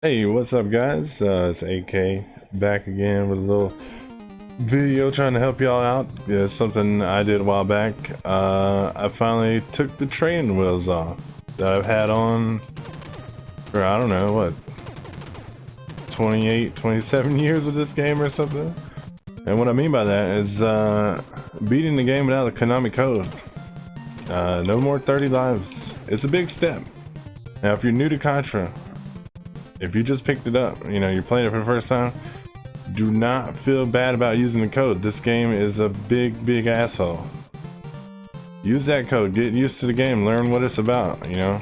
Hey, what's up guys? It's AK back again with a little video trying to help y'all out. Yeah, something I did a while back. I finally took the training wheels off that I've had on for, I don't know, what, 28, 27 years of this game or something. And what I mean by that is beating the game without the KONAMI code. No more 30 lives. It's a big step. Now if you're new to Contra, if you just picked it up, you know, you're playing it for the first time, do not feel bad about using the code. This game is a big asshole. Use that code, get used to the game, learn what it's about, you know.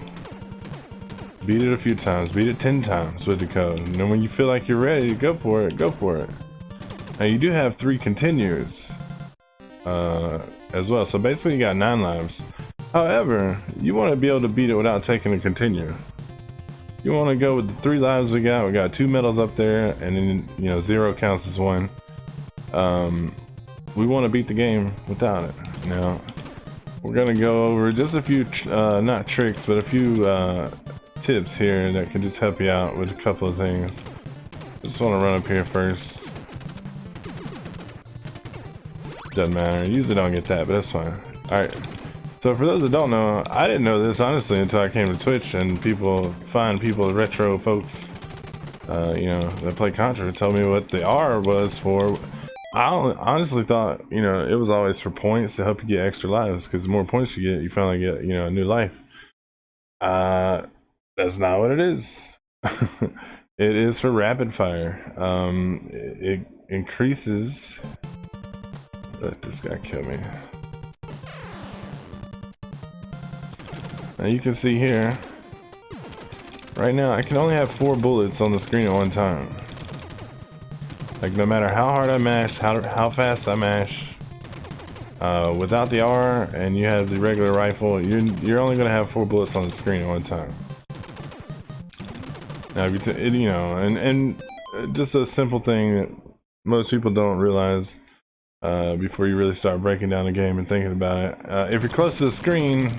Beat it a few times, beat it 10 times with the code. And then when you feel like you're ready, go for it, go for it. Now you do have 3 continues as well, so basically you got 9 lives. However, you want to be able to beat it without taking a continue. You want to go with the 3 lives we got. We got 2 medals up there, and then, you know, 0 counts as 1. We want to beat the game without it. Now, we're gonna go over just a few, not tricks, but a few tips here that can just help you out with a couple of things. I just want to run up here first. Doesn't matter. Usually don't get that, but that's fine. All right. So for those that don't know, I didn't know this honestly until I came to Twitch and retro folks, you know, that play Contra tell me what the R was for. I honestly thought, you know, it was always for points to help you get extra lives, because the more points you get, you finally get, you know, a new life. That's not what it is. It is for rapid fire. It increases. Let this guy kill me. Now you can see here, right now I can only have 4 bullets on the screen at one time. Like no matter how hard I mash, how fast I mash, without the R and you have the regular rifle, you're only gonna have 4 bullets on the screen at one time. Now if you know, and just a simple thing that most people don't realize before you really start breaking down the game and thinking about it. If you're close to the screen,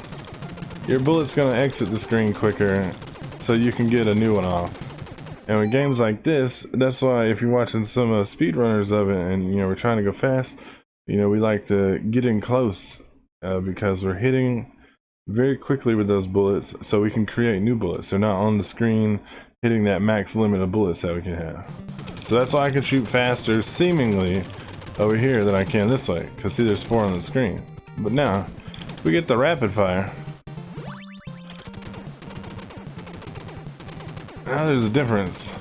your bullet's gonna exit the screen quicker, so you can get a new one off. And with games like this, that's why if you're watching some speedrunners of it, and you know we're trying to go fast, you know we like to get in close because we're hitting very quickly with those bullets, so we can create new bullets. They're not on the screen hitting that max limit of bullets that we can have. So that's why I can shoot faster, seemingly, over here than I can this way. Because see, there's 4 on the screen. But now, if we get the rapid fire. Now there's a difference.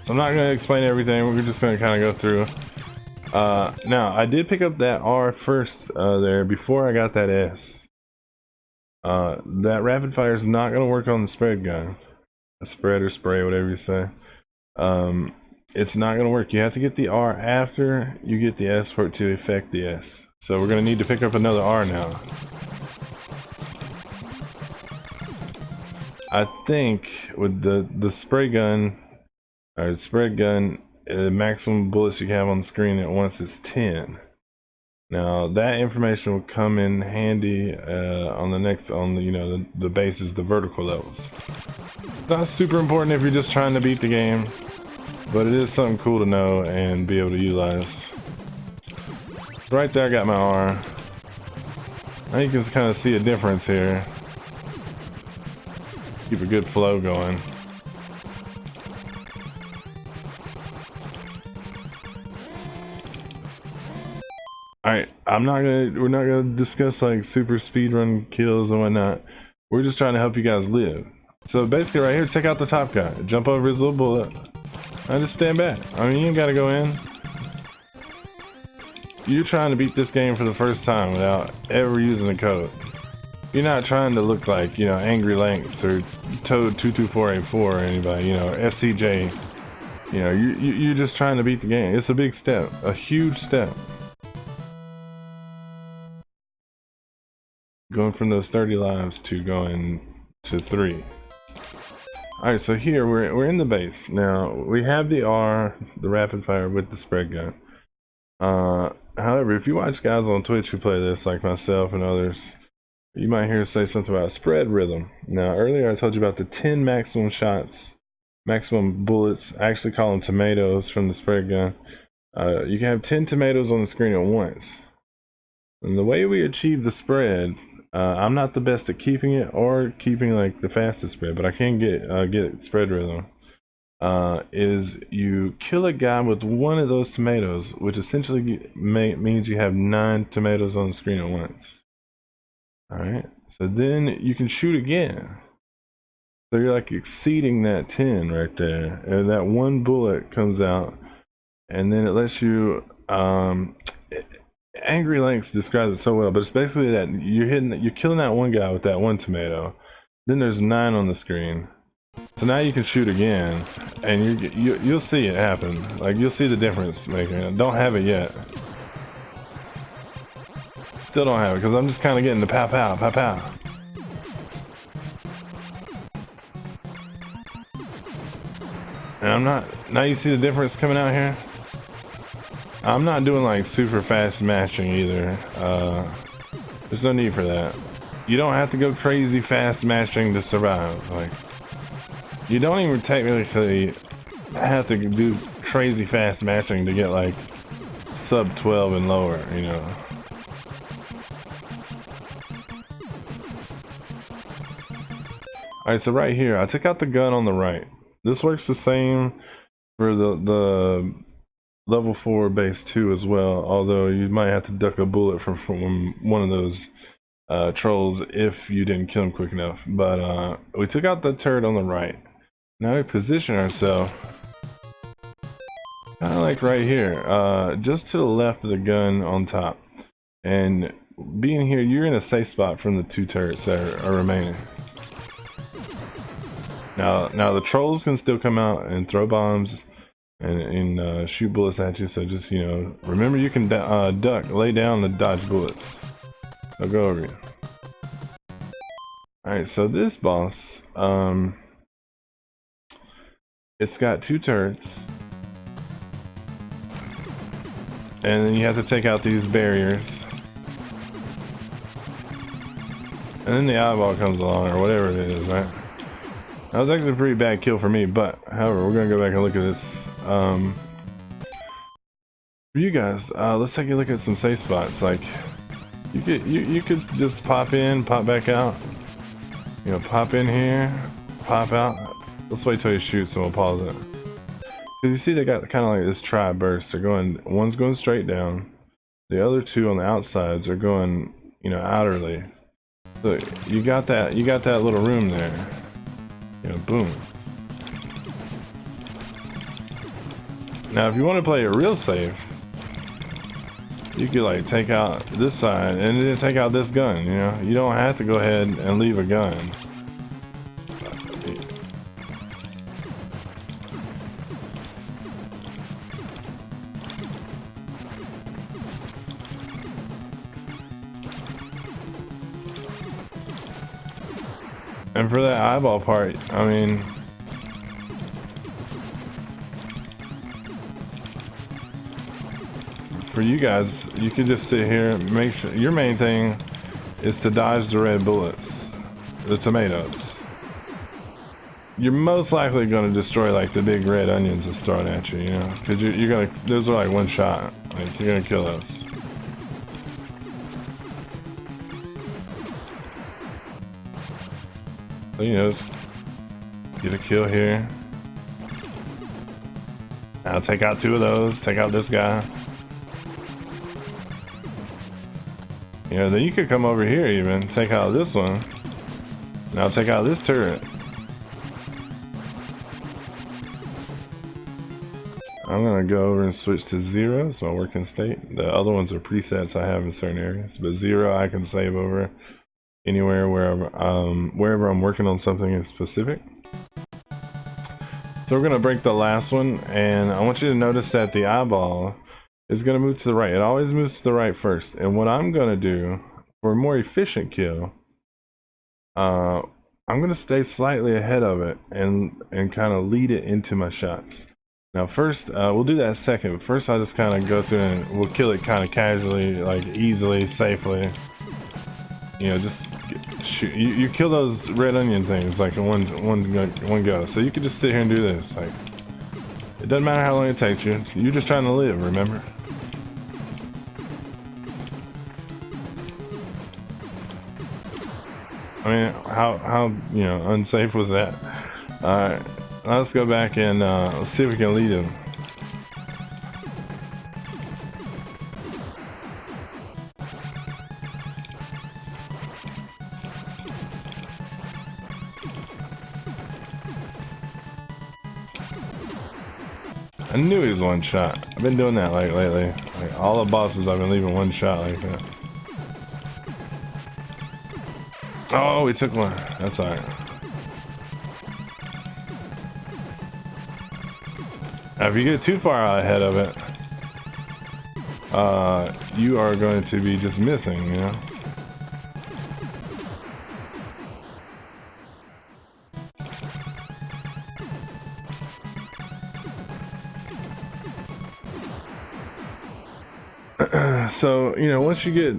So I'm not going to explain everything, we're just going to kind of go through. Now, I did pick up that R first there before I got that S. That rapid fire is not going to work on the spread gun. A spread or spray, whatever you say. It's not going to work. You have to get the R after you get the S for it to affect the S. So we're going to need to pick up another R now. I think with the spray gun, or the spread gun, the maximum bullets you can have on the screen at once is 10. Now that information will come in handy on the you know, the bases, the vertical levels. It's not super important if you're just trying to beat the game, but it is something cool to know and be able to utilize. Right there I got my R. Now you can kind of see a difference here. Keep a good flow going. Alright, we're not gonna discuss like super speedrun kills and whatnot. We're just trying to help you guys live. So basically right here, check out the top guy. Jump over his little bullet. I just stand back. I mean, you ain't gotta go in. You're trying to beat this game for the first time without ever using the code. You're not trying to look like, you know, Angry Lanks or Toad22484 or anybody, you know, or FCJ. You know, you're just trying to beat the game. It's a big step, a huge step. Going from those 30 lives to going to 3. Alright, so here we're in the base. Now we have the R, the rapid fire with the spread gun. However, if you watch guys on Twitch who play this, like myself and others, you might hear say something about spread rhythm. Now earlier I told you about the 10 maximum shots, maximum bullets. I actually call them tomatoes from the spread gun. You can have 10 tomatoes on the screen at once. And the way we achieve the spread, I'm not the best at keeping it or keeping like the fastest spread, but I can get spread rhythm. Is you kill a guy with one of those tomatoes, which essentially means you have 9 tomatoes on the screen at once. Alright, so then you can shoot again. So you're like exceeding that 10 right there, and that one bullet comes out, and then it lets you, Angry Lynx describes it so well, but it's basically that you're killing that one guy with that one tomato, then there's 9 on the screen. So now you can shoot again, and you'll see it happen. Like, you'll see the difference making. Don't have it yet. Still don't have it, because I'm just kind of getting the pow pow, pow pow. And I'm not, now you see the difference coming out here? I'm not doing like super fast mashing either. There's no need for that. You don't have to go crazy fast mashing to survive. Like, you don't even technically have to do crazy fast mashing to get like sub 12 and lower, you know. Alright, so right here, I took out the gun on the right. This works the same for the level 4 base 2 as well, although you might have to duck a bullet from one of those trolls if you didn't kill him quick enough. But we took out the turret on the right. Now we position ourselves kind of like right here, just to the left of the gun on top. And being here, you're in a safe spot from the 2 turrets that are remaining. Now the trolls can still come out and throw bombs and shoot bullets at you, so just, you know, remember you can lay down to dodge bullets. They'll go over you. Alright, so this boss, it's got 2 turrets, and then you have to take out these barriers, and then the eyeball comes along, or whatever it is, right? That was actually a pretty bad kill for me, but however, we're gonna go back and look at this. For you guys, let's take a look at some safe spots. Like, you could just pop in, pop back out. You know, pop in here, pop out. Let's wait till he shoots and we'll pause it. Cause you see they got kind of like this tri-burst. They're going, one's going straight down. The other 2 on the outsides are going, you know, outerly. So you got that little room there. You know, boom. Now if you want to play it real safe, you could like take out this side and then take out this gun, you know? You don't have to go ahead and leave a gun. And for that eyeball part, I mean, for you guys, you can just sit here and make sure your main thing is to dodge the red bullets, the tomatoes. You're most likely going to destroy like the big red onions that's thrown at you, you know, because you're gonna, those are like one shot, like you're gonna kill those. So, you know, just get a kill here. Now take out 2 of those, take out this guy. You know, then you could come over here even, take out this one. Now take out this turret. I'm gonna go over and switch to 0, it's my working state. The other ones are presets I have in certain areas, but 0 I can save over anywhere, wherever I'm working on something in specific. So we're gonna break the last one, and I want you to notice that the eyeball is gonna move to the right. It always moves to the right first. And what I'm gonna do for a more efficient kill, I'm I'm gonna stay slightly ahead of it and kind of lead it into my shots. Now first, we'll do that second. First, I'll just kind of go through and we'll kill it kind of casually, like easily, safely. You know, just shoot. You kill those red onion things like in one go. So you can just sit here and do this. Like, it doesn't matter how long it takes you. You're just trying to live, remember? I mean, how you know, unsafe was that? Alright, let's go back and let's see if we can lead him. I knew he was one shot. I've been doing that like lately. Like all the bosses I've been leaving one shot like that. Oh, we took one. That's alright. Now, if you get too far out ahead of it, you are going to be just missing, you know? So, you know, once you get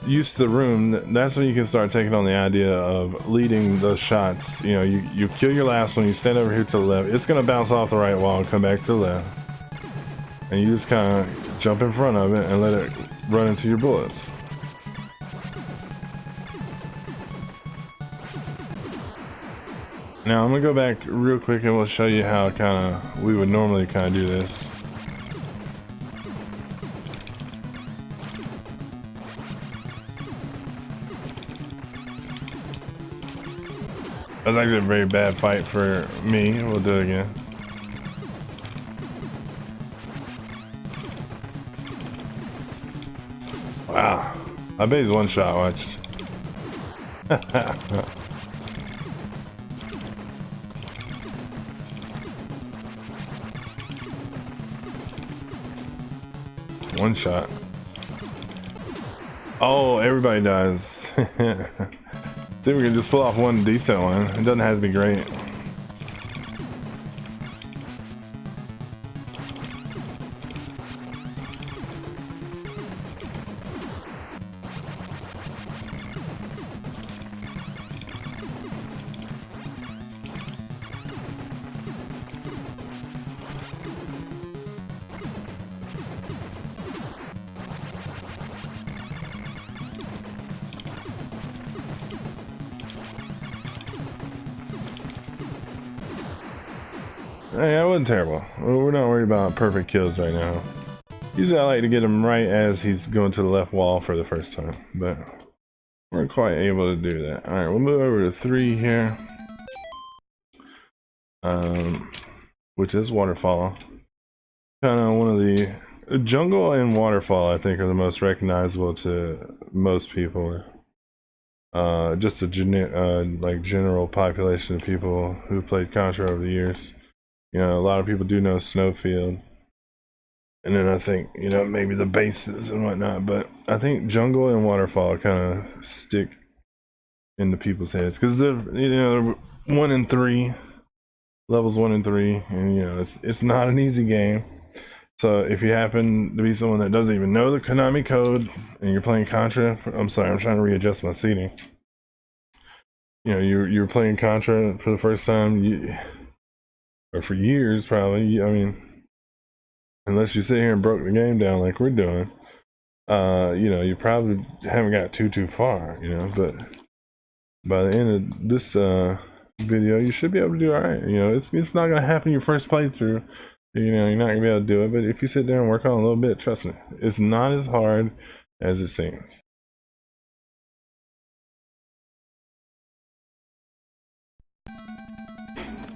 used to the room, that's when you can start taking on the idea of leading those shots. You know, you kill your last one, you stand over here to the left, it's gonna bounce off the right wall and come back to the left. And you just kind of jump in front of it and let it run into your bullets. Now I'm gonna go back real quick and we'll show you how we would normally kind of do this. That was actually a very bad fight for me. We'll do it again. Wow. I bet he's one shot, watch. One shot. Oh, everybody dies. See if we can just pull off one decent one. It doesn't have to be great. Hey, that wasn't terrible. We're not worried about perfect kills right now. Usually I like to get him right as he's going to the left wall for the first time, but we're quite able to do that. Alright, we'll move over to 3 here. Which is waterfall. Kind of one of the jungle and waterfall I think are the most recognizable to most people. Just a general population of people who played Contra over the years. You know, a lot of people do know Snowfield. And then I think, you know, maybe the bases and whatnot, but I think jungle and waterfall kind of stick into people's heads because they're, you know, 1 and 3, levels 1 and 3, and you know, it's not an easy game. So if you happen to be someone that doesn't even know the Konami code and you're playing Contra, I'm sorry, I'm trying to readjust my seating. You know, you're playing Contra for the first time, or for years probably. I mean, unless you sit here and broke the game down like we're doing, you know, you probably haven't got too far, you know. But by the end of this video, you should be able to do all right. You know, it's not gonna happen your first playthrough. You know, you're not gonna be able to do it. But if you sit there and work on it a little bit, trust me, it's not as hard as it seems.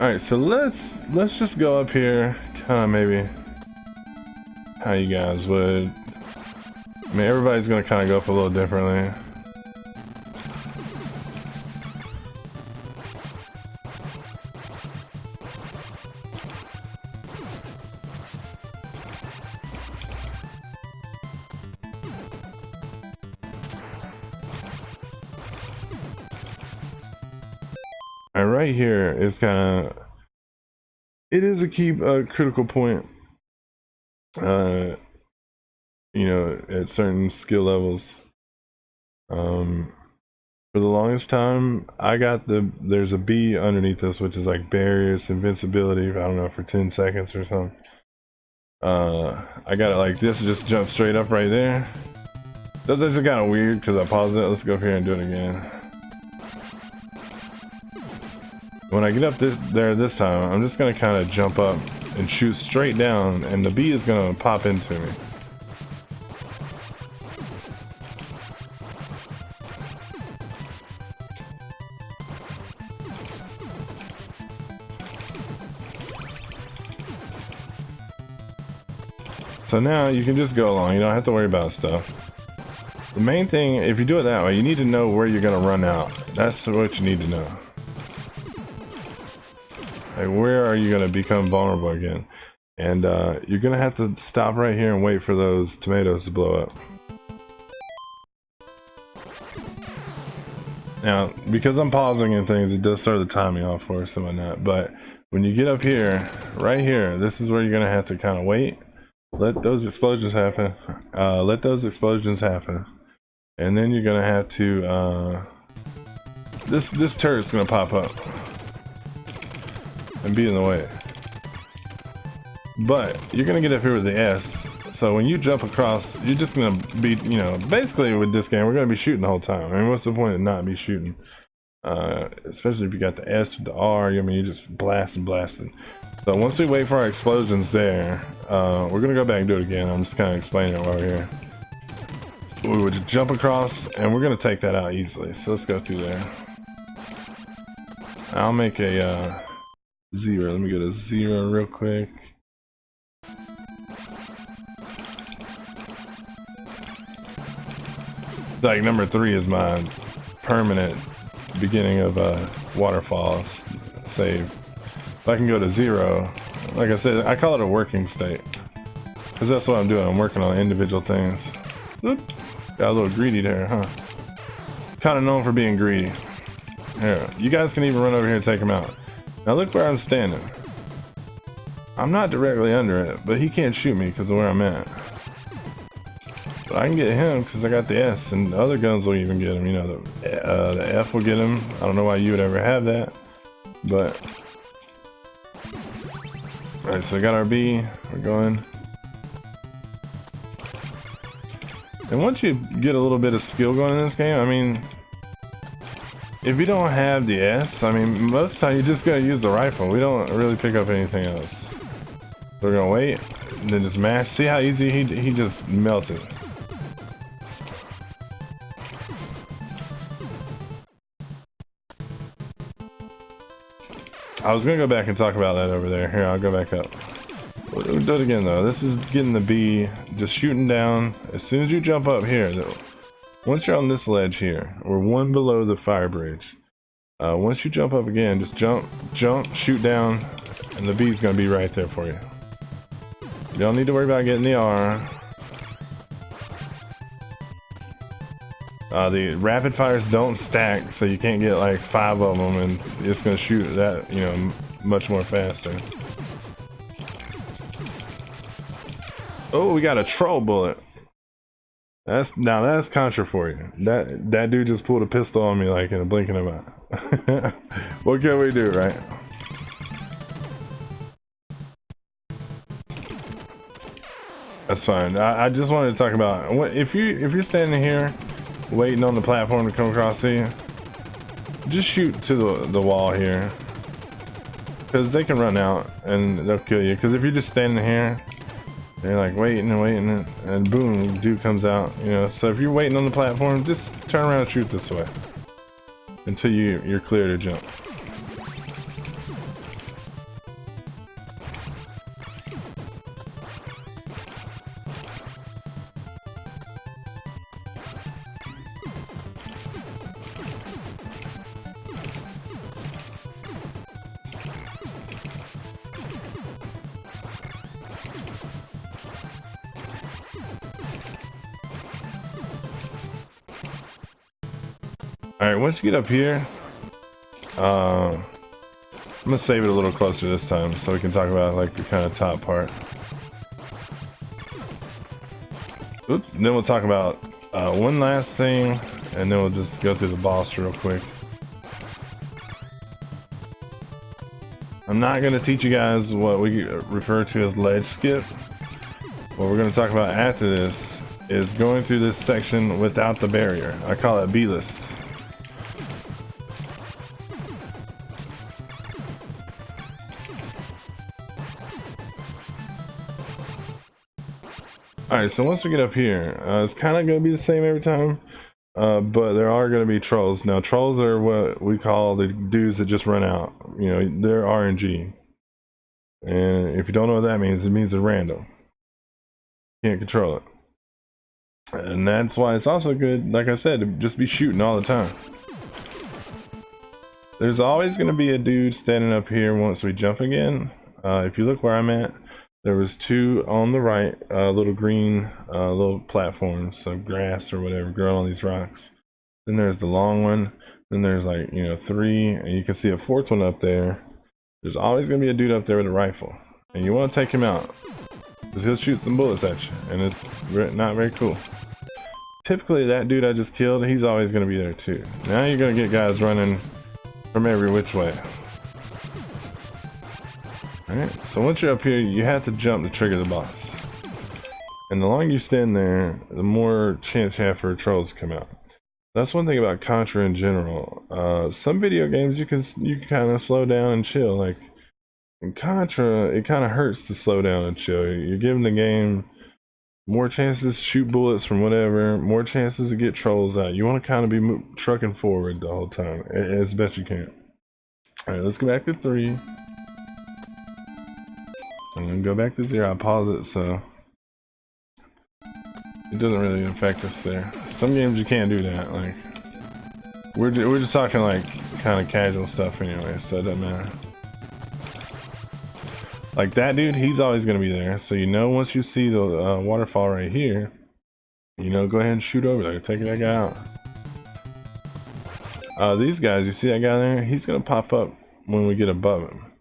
Alright, so let's just go up here, kind of maybe how you guys would. I mean, everybody's gonna kind of go up a little differently. Alright, right here is kind of, it is a key critical point. You know, at certain skill levels. For the longest time, I got there's a B underneath this, which is like barriers, invincibility, I don't know, for 10 seconds or something. I got it like this, just jump straight up right there. That's actually kind of weird because I paused it. Let's go up here and do it again. When I get up there this time, I'm just gonna kind of jump up and shoot straight down, and the bee is gonna pop into me. So now you can just go along, you don't have to worry about stuff. The main thing, if you do it that way, you need to know where you're gonna run out. That's what you need to know. Like, where are you gonna become vulnerable again? And you're gonna have to stop right here and wait for those tomatoes to blow up. Now, because I'm pausing and things, it does start the timing off for us and whatnot, but when you get up here, right here, this is where you're gonna have to kind of wait. Let those explosions happen. Let those explosions happen. And then you're gonna have to, this turret's gonna pop up and be in the way. But you're gonna get up here with the S. So when you jump across, you're just gonna be, you know, basically with this game, we're gonna be shooting the whole time. I mean, what's the point of not be shooting? Especially if you got the S with the R, I mean, you're just blasting. So once we wait for our explosions there, we're gonna go back and do it again. I'm just kind of explaining it while we're here. We would jump across, and we're gonna take that out easily. So let's go through there. I'll make a 0. Let me go to 0 real quick. Like number 3 is my permanent beginning of a waterfall save. If I can go to 0, like I said, I call it a working state, because that's what I'm doing. I'm working on individual things. Oop, got a little greedy there, huh? Kind of known for being greedy. Here, you guys can even run over here and take him out. Now look where I'm standing. I'm not directly under it, but he can't shoot me because of where I'm at. But I can get him because I got the S, and the other guns will even get him. You know, the F will get him. I don't know why you would ever have that, but all right. So we got our B. We're going, and once you get a little bit of skill going in this game, I mean, if you don't have the S, I mean, most of the time you're just gonna use the rifle. We don't really pick up anything else. We're gonna wait, and then just mash. See how easy he just melted. I was gonna go back and talk about that over there. Here, I'll go back up. We'll do it again though. This is getting the B, just shooting down. As soon as you jump up here, though, once you're on this ledge here, we're 1 below the fire bridge. Once you jump up again, just jump, shoot down, and the B's gonna be right there for you. You don't need to worry about getting the R. The rapid fires don't stack, so you can't get like 5 of them, and it's gonna shoot that, you know, much more faster. Oh, we got a troll bullet. That's Contra for you. That dude just pulled a pistol on me like in a blink of an eye. What can we do, right? That's fine. I just wanted to talk about if you're standing here waiting on the platform to come across here, just shoot to the wall here, because they can run out and they'll kill you. Because if you're just standing here, they're like waiting and boom, dude comes out, you know. So if you're waiting on the platform, just turn around and shoot this way until you're clear to jump. Alright, once you get up here, I'm gonna save it a little closer this time so we can talk about like the kind of top part. Oops. Then we'll talk about one last thing, and then we'll just go through the boss real quick. I'm not gonna teach you guys what we refer to as ledge skip. What we're gonna talk about after this is going through this section without the barrier. I call it B-less. Alright, so once we get up here, it's kind of going to be the same every time, but there are going to be trolls. Now, trolls are what we call the dudes that just run out. You know, they're RNG. And if you don't know what that means, it means they're random. You can't control it. And that's why it's also good, like I said, to just be shooting all the time. There's always going to be a dude standing up here once we jump again. If you look where I'm at, there was two on the right, little green little platforms, so grass or whatever growing on these rocks. Then there's the long one. Then there's like, you know, three, and you can see a fourth one up there. There's always gonna be a dude up there with a rifle, and you want to take him out because he'll shoot some bullets at you, and it's not very cool. Typically, that dude I just killed, he's always gonna be there too. Now you're gonna get guys running from every which way. Alright, so once you're up here, you have to jump to trigger the boss. And the longer you stand there, the more chance you have for trolls to come out. That's one thing about Contra in general. Some video games you can kind of slow down and chill. Like in Contra, it kind of hurts to slow down and chill. You're giving the game more chances to shoot bullets from whatever, more chances to get trolls out. You want to kind of be trucking forward the whole time as best you can. Alright, let's go back to 3. I'm gonna go back to 0. I pause it so it doesn't really affect us there. Some games you can't do that. Like we're just talking like kind of casual stuff anyway, so it doesn't matter. Like that dude, he's always gonna be there. So you know, once you see the waterfall right here, you know, go ahead and shoot over there, take that guy out. These guys, you see that guy there? He's gonna pop up when we get above him.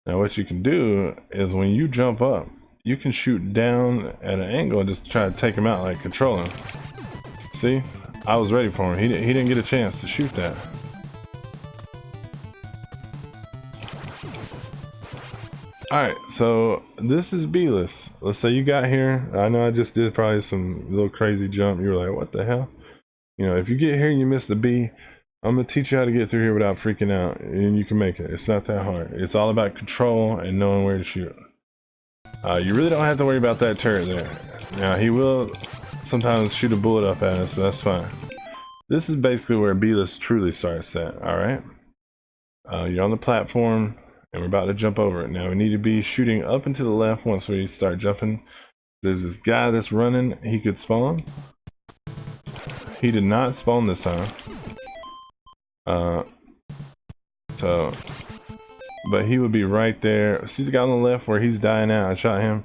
Now what you can do is when you jump up, you can shoot down at an angle and just try to take him out, like control him. See? I was ready for him. He didn't get a chance to shoot that. Alright, so this is B-less. Let's say you got here. I know I just did probably some little crazy jump. You were like, what the hell? You know, if you get here and you miss the B, I'm gonna teach you how to get through here without freaking out, and you can make it. It's not that hard. It's all about control and knowing where to shoot. You really don't have to worry about that turret there. Now he will sometimes shoot a bullet up at us, but that's fine. This is basically where B-less truly starts at. All right. You're on the platform, and we're about to jump over it. Now we need to be shooting up and to the left once we start jumping. There's this guy that's running. He could spawn. He did not spawn this time. But he would be right there. See the guy on the left where he's dying out? I shot him.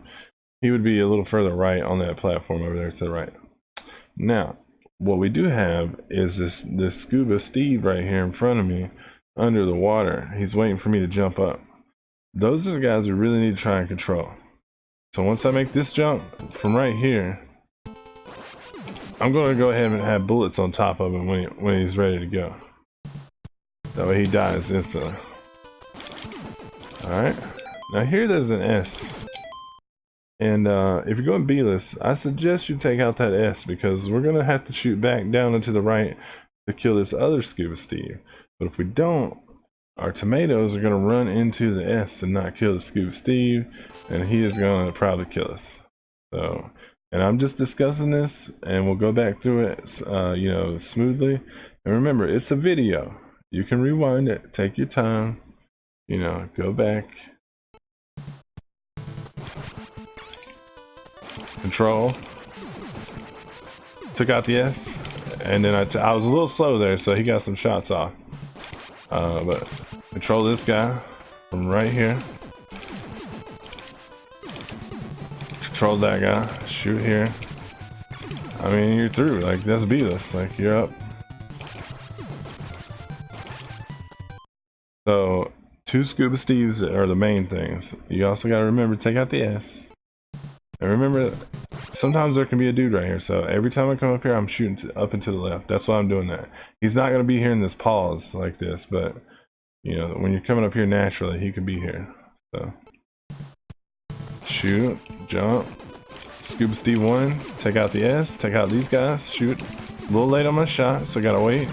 He would be a little further right on that platform over there to the right. Now, what we do have is this Scuba Steve right here in front of me under the water. He's waiting for me to jump up. Those are the guys we really need to try and control. So once I make this jump from right here, I'm going to go ahead and have bullets on top of him when he's ready to go. That way he dies instantly. Alright. Now here there's an S. And if you're going B-less, I suggest you take out that S because we're going to have to shoot back down and to the right to kill this other Scuba Steve. But if we don't, our tomatoes are going to run into the S and not kill the Scuba Steve, and he is going to probably kill us. So, and I'm just discussing this, and we'll go back through it, you know, smoothly. And remember, it's a video. You can rewind it, take your time, you know, go back. Control. Took out the S, and then I was a little slow there, so he got some shots off. But control this guy from right here. Control that guy. Shoot here. I mean, you're through. Like, that's B-less. Like, you're up. So 2 Scuba Steves are the main things. You also got to remember to take out the S. And remember, sometimes there can be a dude right here. So every time I come up here, I'm shooting up and to the left. That's why I'm doing that. He's not going to be here in this pause like this, but you know, when you're coming up here naturally, he could be here. So shoot, jump, Scuba Steve 1, take out the S, take out these guys, shoot. A little late on my shot, so gotta wait.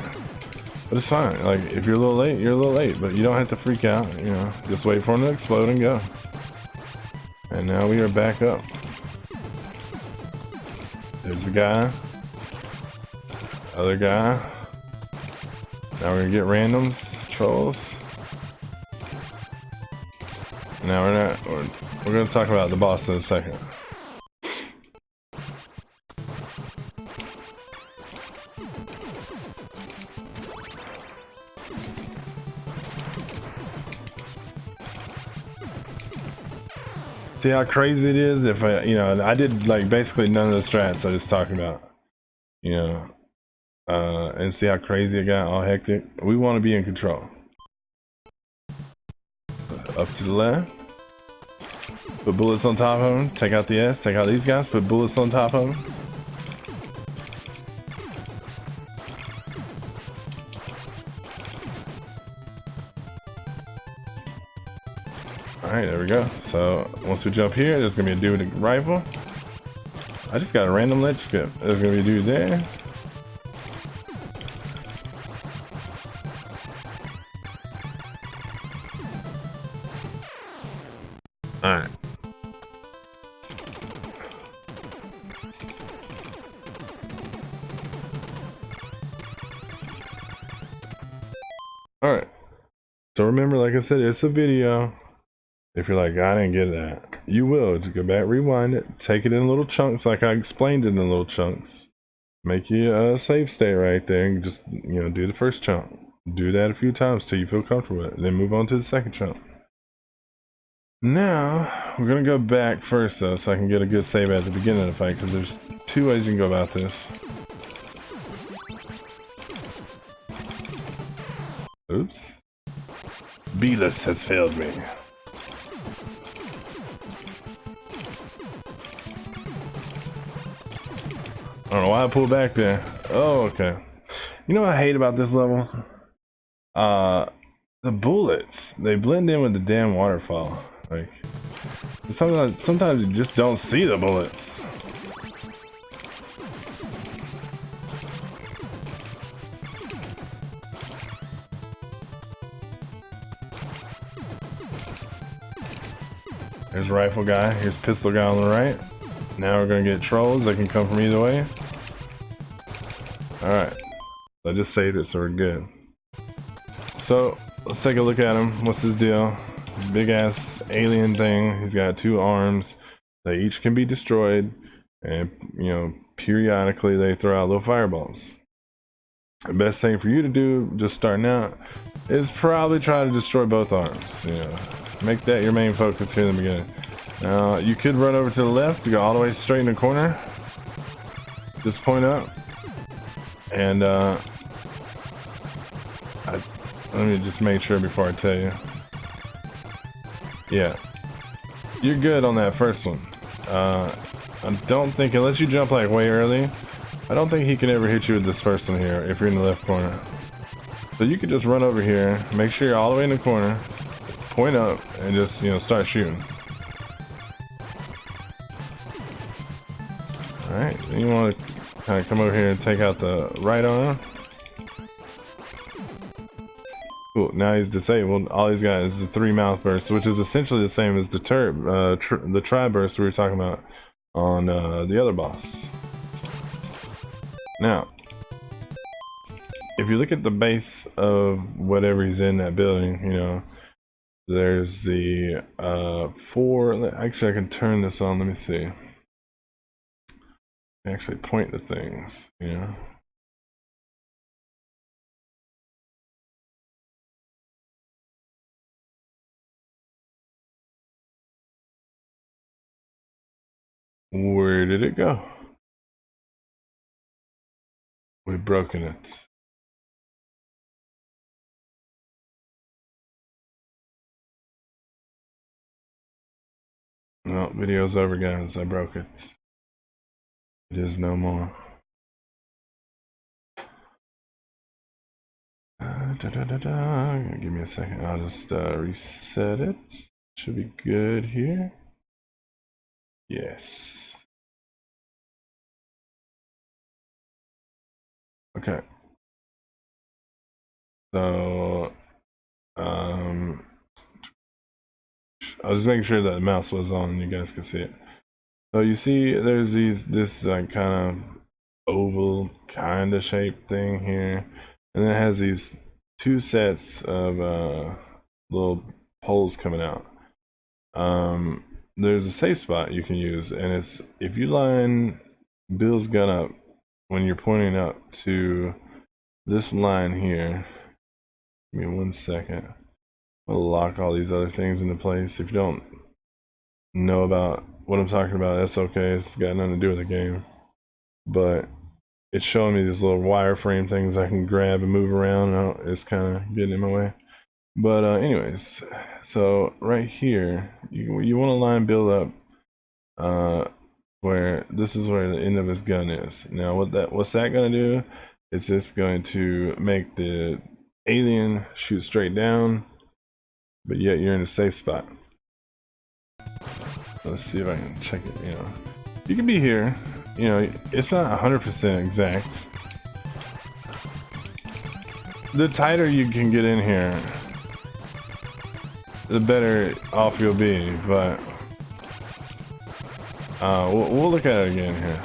But it's fine. Like, if you're a little late, you're a little late. But you don't have to freak out, you know. Just wait for him to explode and go. And now we are back up. There's the guy. Other guy. Now we're gonna get randoms, trolls. Now we're gonna talk about the boss in a second. See how crazy it is? If I did like basically none of the strats I just talked about, and see how crazy it got, all hectic. We want to be in control. Up to the left. Put bullets on top of them. Take out the S. Take out these guys. Put bullets on top of them. Alright, there we go. So once we jump here, there's gonna be a dude with a rifle. I just got a random ledge skip. There's gonna be a dude there. Alright. Alright. So remember, like I said, it's a video. If you're like, I didn't get that, you will. Just go back, rewind it, take it in little chunks like I explained it in little chunks. Make you a save state right there and just, do the first chunk. Do that a few times till you feel comfortable with it. Then move on to the second chunk. Now, we're going to go back first though so I can get a good save at the beginning of the fight, because there's 2 ways you can go about this. Oops. B-list has failed me. I don't know why I pulled back there. Oh, okay. You know what I hate about this level? The bullets. They blend in with the damn waterfall. Like, sometimes you just don't see the bullets. There's rifle guy. Here's pistol guy on the right. Now we're gonna get trolls. They can come from either way. Alright. I just saved it, so we're good. So, let's take a look at him. What's his deal? Big ass alien thing. He's got 2 arms. They each can be destroyed. And, periodically they throw out little fireballs. The best thing for you to do, just starting out, is probably try to destroy both arms. Make that your main focus here in the beginning. Now, you could run over to the left to go all the way straight in the corner. Just point up. And, let me just make sure before I tell you. Yeah. You're good on that first one. I don't think, unless you jump like way early, I don't think he can ever hit you with this first one here if you're in the left corner. So you could just run over here, make sure you're all the way in the corner, point up, and just, start shooting. Alright, then you want to kind of come over here and take out the right arm. Cool, now he's disabled. All he's got is the 3 mouth bursts, which is essentially the same as the the tri-burst we were talking about on the other boss. Now, if you look at the base of whatever he's in that building, there's the 4. Actually, I can turn this on. Let me see. Actually point to things, Where did it go? We've broken it. Well, video's over, guys. I broke it. It is no more. Give me a second. I'll just reset it. Should be good here. Yes. Okay. So, I was just making sure that the mouse was on and you guys could see it. So you see there's this like kind of oval kind of shaped thing here. And then it has these two sets of little poles coming out. There's a safe spot you can use, and it's if you line Bill's gun up when you're pointing up to this line here. Give me 1 second. I'll lock all these other things into place. If you don't know about what I'm talking about, that's okay. It's got nothing to do with the game. But it's showing me these little wireframe things I can grab and move around. It's kind of getting in my way. But anyways, so right here, you want to line Bill up where this is where the end of his gun is. Now what's that going to do? It's just going to make the alien shoot straight down, but yet you're in a safe spot. Let's see if I can check it. You know, you can be here. You know, it's not 100% exact. The tighter you can get in here, the better off you'll be. But we'll look at it again here.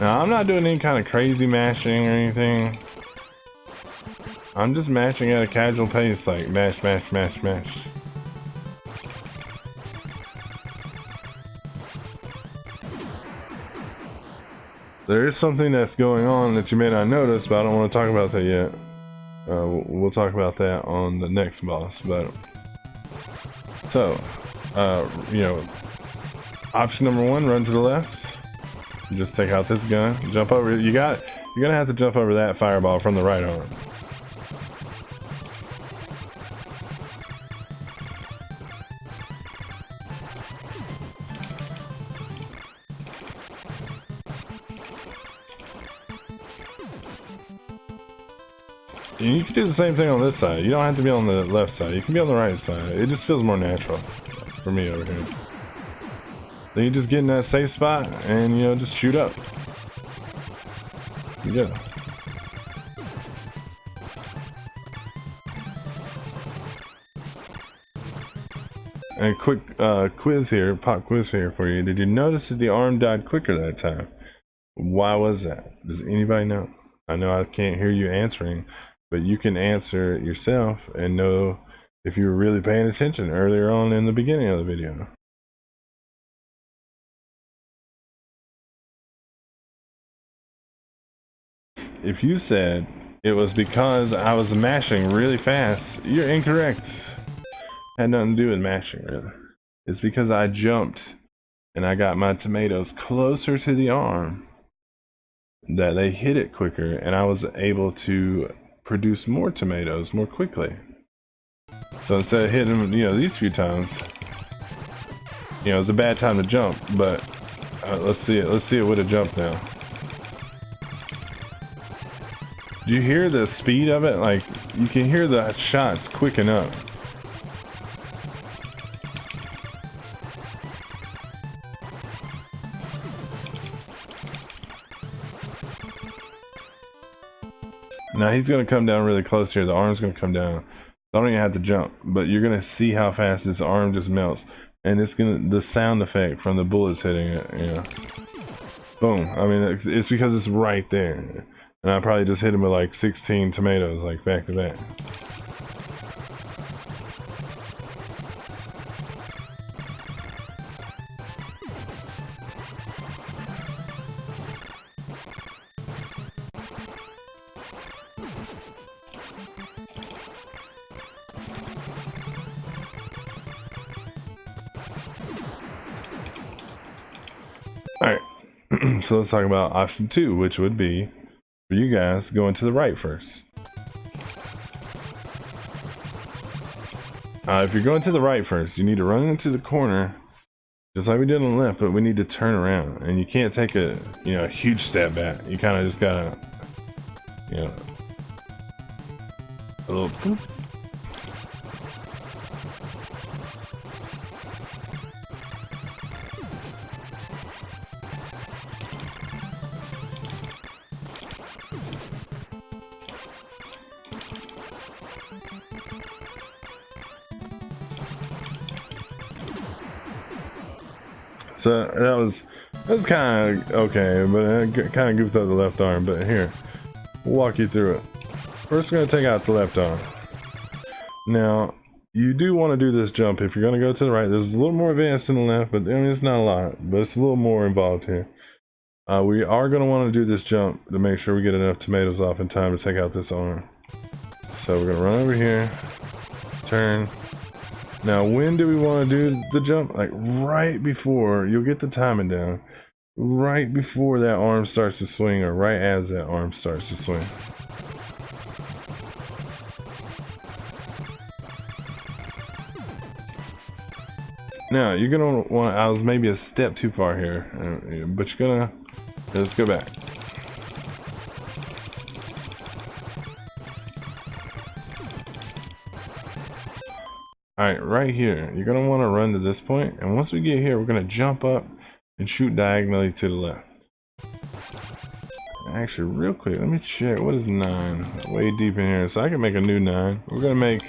Now, I'm not doing any kind of crazy mashing or anything. I'm just mashing at a casual pace, like mash, mash, mash, mash. There is something that's going on that you may not notice, but I don't want to talk about that yet. We'll talk about that on the next boss. But so, you know, option number 1: run to the left. Just take out this gun, jump over. You're gonna have to jump over that fireball from the right arm. And you can do the same thing on this side. You don't have to be on the left side. You can be on the right side. It just feels more natural for me over here. Then you just get in that safe spot and, you know, just shoot up. Yeah. And quick quiz here, pop quiz here for you. Did you notice that the arm died quicker that time? Why was that? Does anybody know? I know I can't hear you answering, but you can answer it yourself and know if you were really paying attention earlier on in the beginning of the video. If you said it was because I was mashing really fast, you're incorrect. Had nothing to do with mashing, really. It's because I jumped and I got my tomatoes closer to the arm that they hit it quicker, and I was able to produce more tomatoes more quickly. So instead of hitting them, you know, these few times, you know, it's a bad time to jump, but let's see it with a jump now. Do you hear the speed of it? Like, you can hear the shots quicken up. Now he's going to come down really close here. The arm's going to come down. I don't even have to jump, but you're going to see how fast this arm just melts. And it's going to, the sound effect from the bullets hitting it, you know. Boom. I mean, it's because it's right there. And I probably just hit him with like 16 tomatoes, like back to back. Alright, so let's talk about option 2, which would be for you guys going to the right first. If you're going to the right first, you need to run into the corner, just like we did on the left, but we need to turn around, and you can't take a a huge step back. You kind of just gotta a little boop. So that was kind of okay, but I kind of goofed up the left arm. But here, we'll walk you through it. First, we're going to take out the left arm. Now, you do want to do this jump if you're going to go to the right. This is a little more advanced than the left, but I mean, it's not a lot, but it's a little more involved here. We are going to want to do this jump to make sure we get enough tomatoes off in time to take out this arm. So we're going to run over here, turn. Now, when do we want to do the jump? Like right before, you'll get the timing down, right before that arm starts to swing, or right as that arm starts to swing. Now, you're going to want, I was maybe a step too far here, but you're going to, let's go back. Alright, right here, you're going to want to run to this point, and once we get here, we're going to jump up and shoot diagonally to the left. Actually, real quick, let me check, what is 9? Way deep in here, so I can make a new 9. We're going to make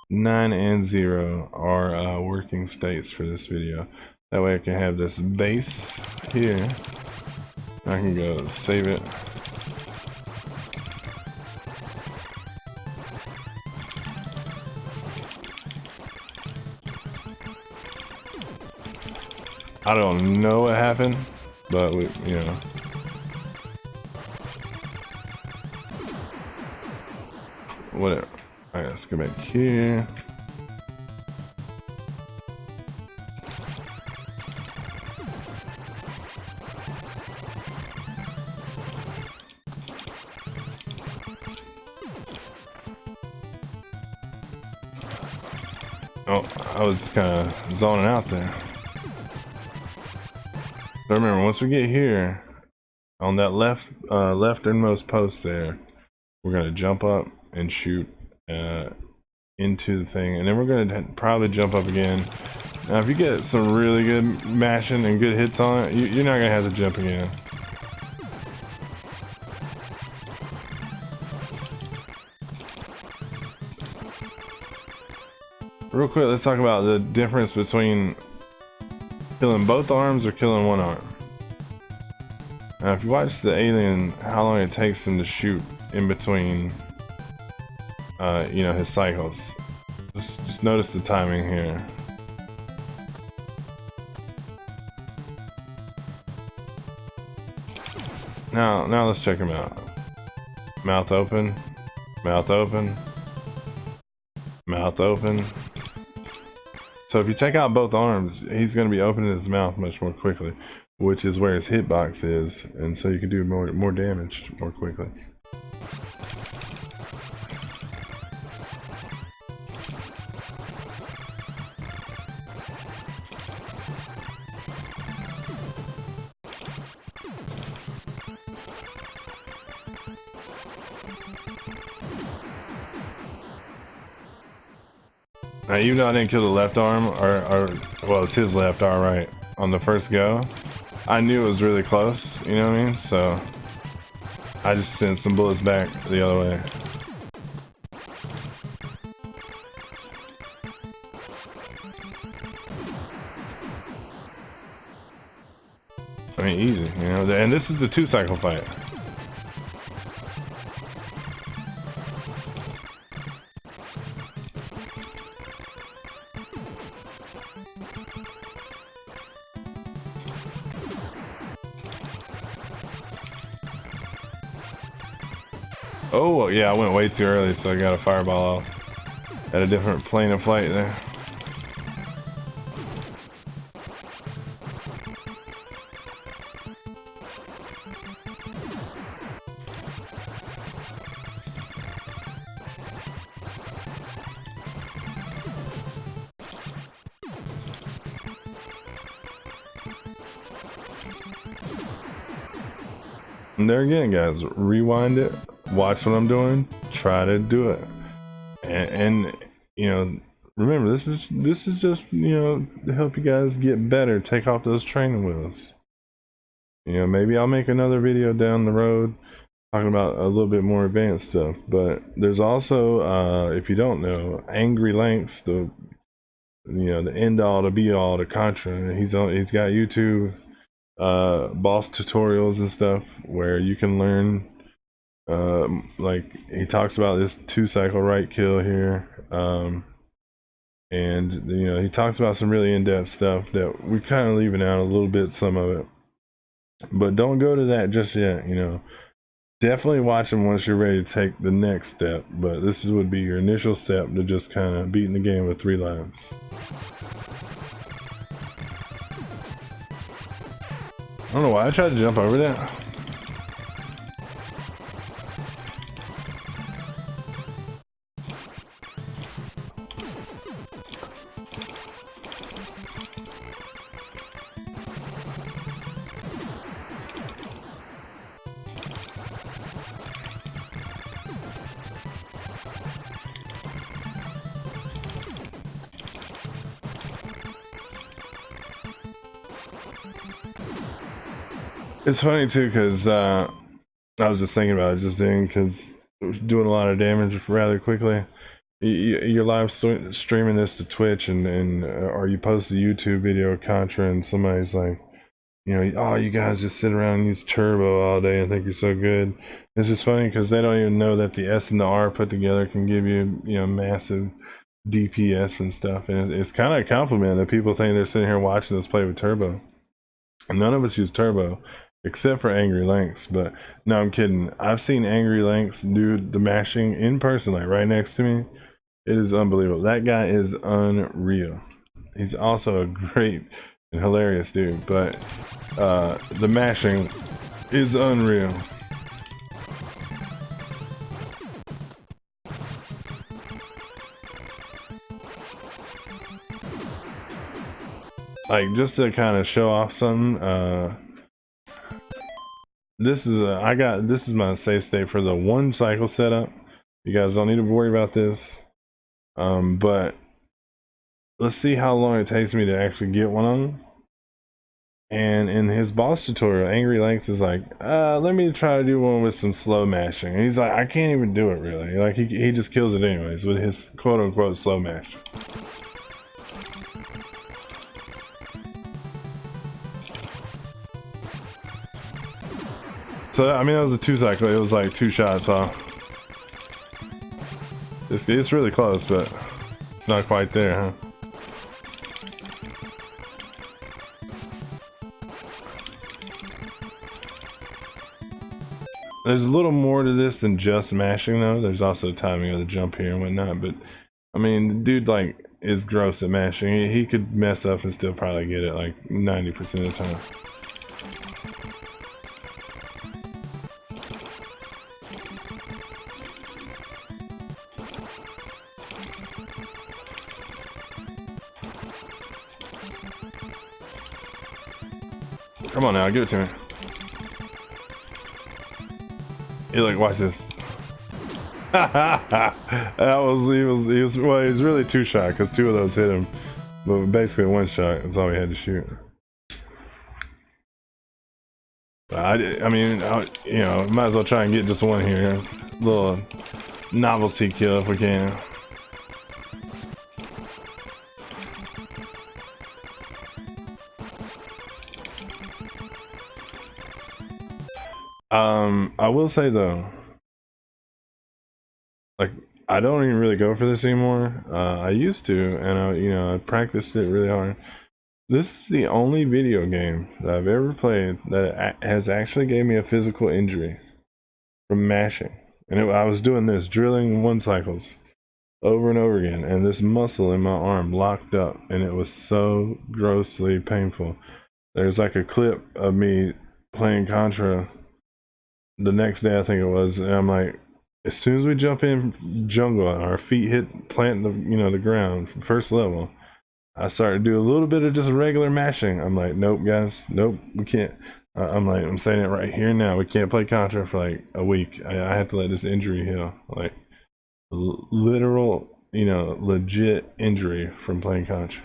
9 and 0 are working states for this video. That way I can have this base here. I can go save it. I don't know what happened, but we, whatever. Alright, let's go back here. Oh, I was kind of zoning out there. So remember, once we get here, on that lefternmost post there, we're gonna jump up and shoot into the thing, and then we're gonna probably jump up again. Now, if you get some really good mashing and good hits on it, you're not gonna have to jump again. Real quick, let's talk about the difference between killing both arms or killing one arm. Now, if you watch the alien, how long it takes him to shoot in between, his cycles. Just notice the timing here. Now let's check him out. Mouth open, mouth open, mouth open. So if you take out both arms, he's going to be opening his mouth much more quickly, which is where his hitbox is, and so you can do more damage more quickly. Now, even though I didn't kill the left arm, or well, it's his left arm, right, on the first go, I knew it was really close, you know what I mean? So, I just sent some bullets back the other way. I mean, easy, and this is the 2-cycle fight. Oh, yeah, I went way too early, so I got a fireball off at a different plane of flight there. And there again, guys, rewind it, watch what I'm doing, try to do it, and you know, remember this is just, you know, to help you guys get better. Take off those training wheels. You know, maybe I'll make another video down the road talking about a little bit more advanced stuff. But there's also, if you don't know, Angry Lanks, the the end all, the be all, the Contra. He's got YouTube boss tutorials and stuff where you can learn. Like he talks about this 2-cycle right kill here. And you know, he talks about some really in-depth stuff that we're kind of leaving out a little bit, some of it. But don't go to that just yet, you know. Definitely watch him once you're ready to take the next step, but this would be your initial step to just kind of beating the game with 3 lives. I don't know why I tried to jump over that. It's funny too, because I was just thinking about it just then, because doing a lot of damage rather quickly. You're live streaming this to Twitch, and or you post a YouTube video of Contra, and somebody's like, you know, oh, you guys just sit around and use turbo all day and think you're so good. It's just funny because they don't even know that the S and the R put together can give you, you know, massive DPS and stuff. And it's kind of a compliment that people think they're sitting here watching us play with turbo. And none of us use turbo except for Angry Lanks. But no, I'm kidding. I've seen Angry Lanks do the mashing in person, like right next to me. It is unbelievable. That guy is unreal. He's also a great and hilarious dude, but the mashing is unreal. Like, just to kind of show off something, this is my save state for the 1-cycle setup. You guys don't need to worry about this, but let's see how long it takes me to actually get one of them. And in his boss tutorial, Angry Lanks is like, let me try to do one with some slow mashing. And he's like, I can't even do it really. Like, he just kills it anyways with his quote unquote slow mash. So, I mean, that was a 2-cycle. It was like 2 shots off. It's really close, but it's not quite there, huh? There's a little more to this than just mashing, though. There's also timing of the jump here and whatnot. But, I mean, the dude, like, is gross at mashing. He could mess up and still probably get it, like, 90% of the time. Come on now, give it to me. Hey, look, watch this. He was really 2-shot because 2 of those hit him, but basically 1 shot. That's all we had to shoot. I mean, you know, might as well try and get just 1 here. Little novelty kill if we can. I will say though, like, I don't even really go for this anymore. I used to, and I practiced it really hard. This is the only video game that I've ever played that has actually gave me a physical injury from mashing. And I was doing this, drilling 1-cycles over and over again, and this muscle in my arm locked up, and it was so grossly painful. There's like a clip of me playing Contra the next day, I think it was, and I'm like, as soon as we jump in jungle, our feet hit plant the ground from first level, I started to do a little bit of just regular mashing. I'm like, nope, guys, nope, we can't. I'm saying it right here now. We can't play Contra for like a week. I have to let this injury heal. Like literal, you know, legit injury from playing Contra.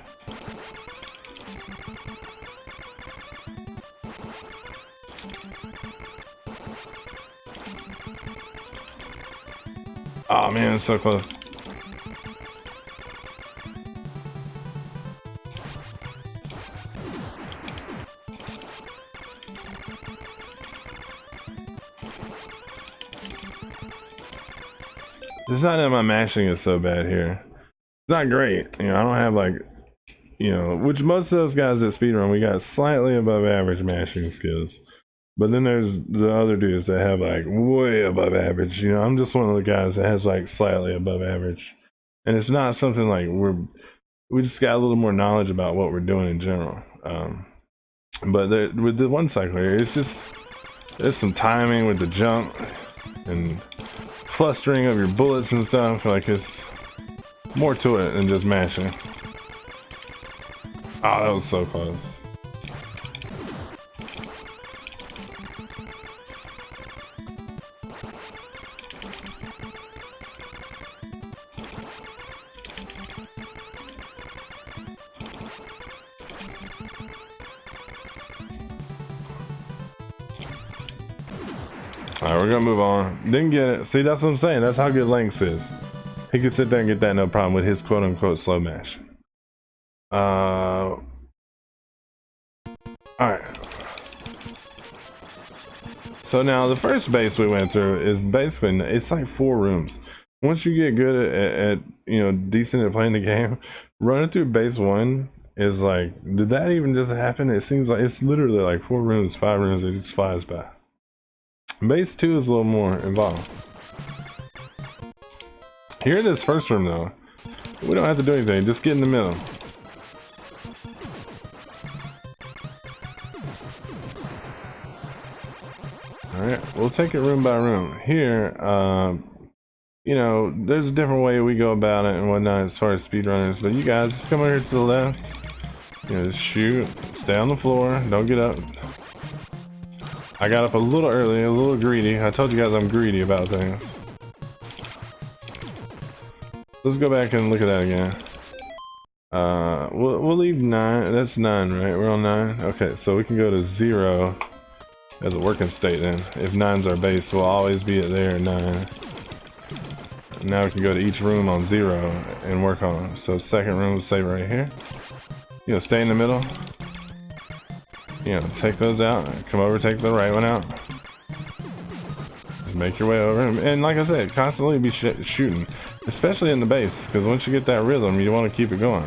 Oh man, it's so close. It's not that my mashing is so bad here. It's not great. You know, I don't have like, you know, which most of those guys that speedrun, we got slightly above average mashing skills. But then there's the other dudes that have like way above average. You know, I'm just one of the guys that has like slightly above average. And it's not something like we just got a little more knowledge about what we're doing in general. But with the one cycler, it's just, there's some timing with the jump and clustering of your bullets and stuff. Like it's more to it than just mashing. Oh, that was so close. Alright, we're gonna move on. Didn't get it. See, that's what I'm saying. That's how good Lynx is. He could sit there and get that no problem with his quote-unquote slow mash. Alright. So now the first base we went through is basically, it's like 4 rooms. Once you get good at you know, decent at playing the game, running through base 1 is like, did that even just happen? It seems like it's literally like 4 rooms, 5 rooms, it just flies by. Base 2 is a little more involved. Here in this first room though, we don't have to do anything, just get in the middle. Alright, we'll take it room by room. Here, you know, there's a different way we go about it and whatnot as far as speedrunners, but you guys just come over here to the left. You know, just shoot, stay on the floor, don't get up. I got up a little early, a little greedy. I told you guys I'm greedy about things. Let's go back and look at that again. We'll leave 9. That's 9, right? We're on 9. Okay, so we can go to 0 as a working state then. If 9's our base, we'll always be at there at 9. Now we can go to each room on 0 and work on them. So second room, we'll save right here. You know, stay in the middle. You know, take those out, come over, take the right one out. Just make your way over, and like I said, constantly be shooting, especially in the base, because once you get that rhythm, you want to keep it going.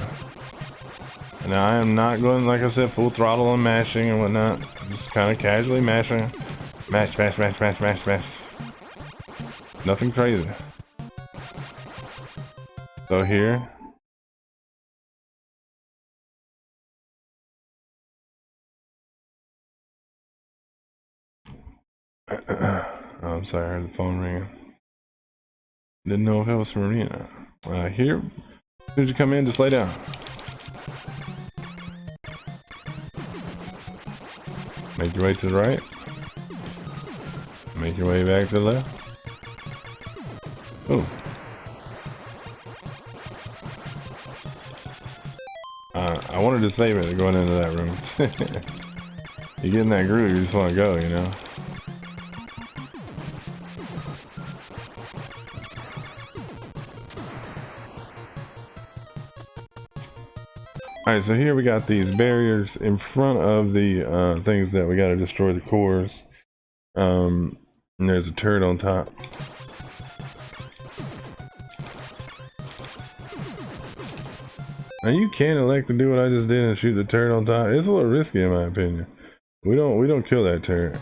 Now I am not going, like I said, full throttle on mashing and whatnot. Just kind of casually mashing, mash, mash, mash, mash, mash, mash. Nothing crazy. So here. Oh, I'm sorry, I heard the phone ringing. Didn't know if it was from Marina. Here, as soon as you come in, just lay down. Make your way to the right. Make your way back to the left. Oh. I wanted to save it going into that room. You get in that groove, you just want to go, you know. Alright, so here we got these barriers in front of the things that we got to destroy the cores. And there's a turret on top. Now you can elect to do what I just did and shoot the turret on top. It's a little risky in my opinion. We don't kill that turret.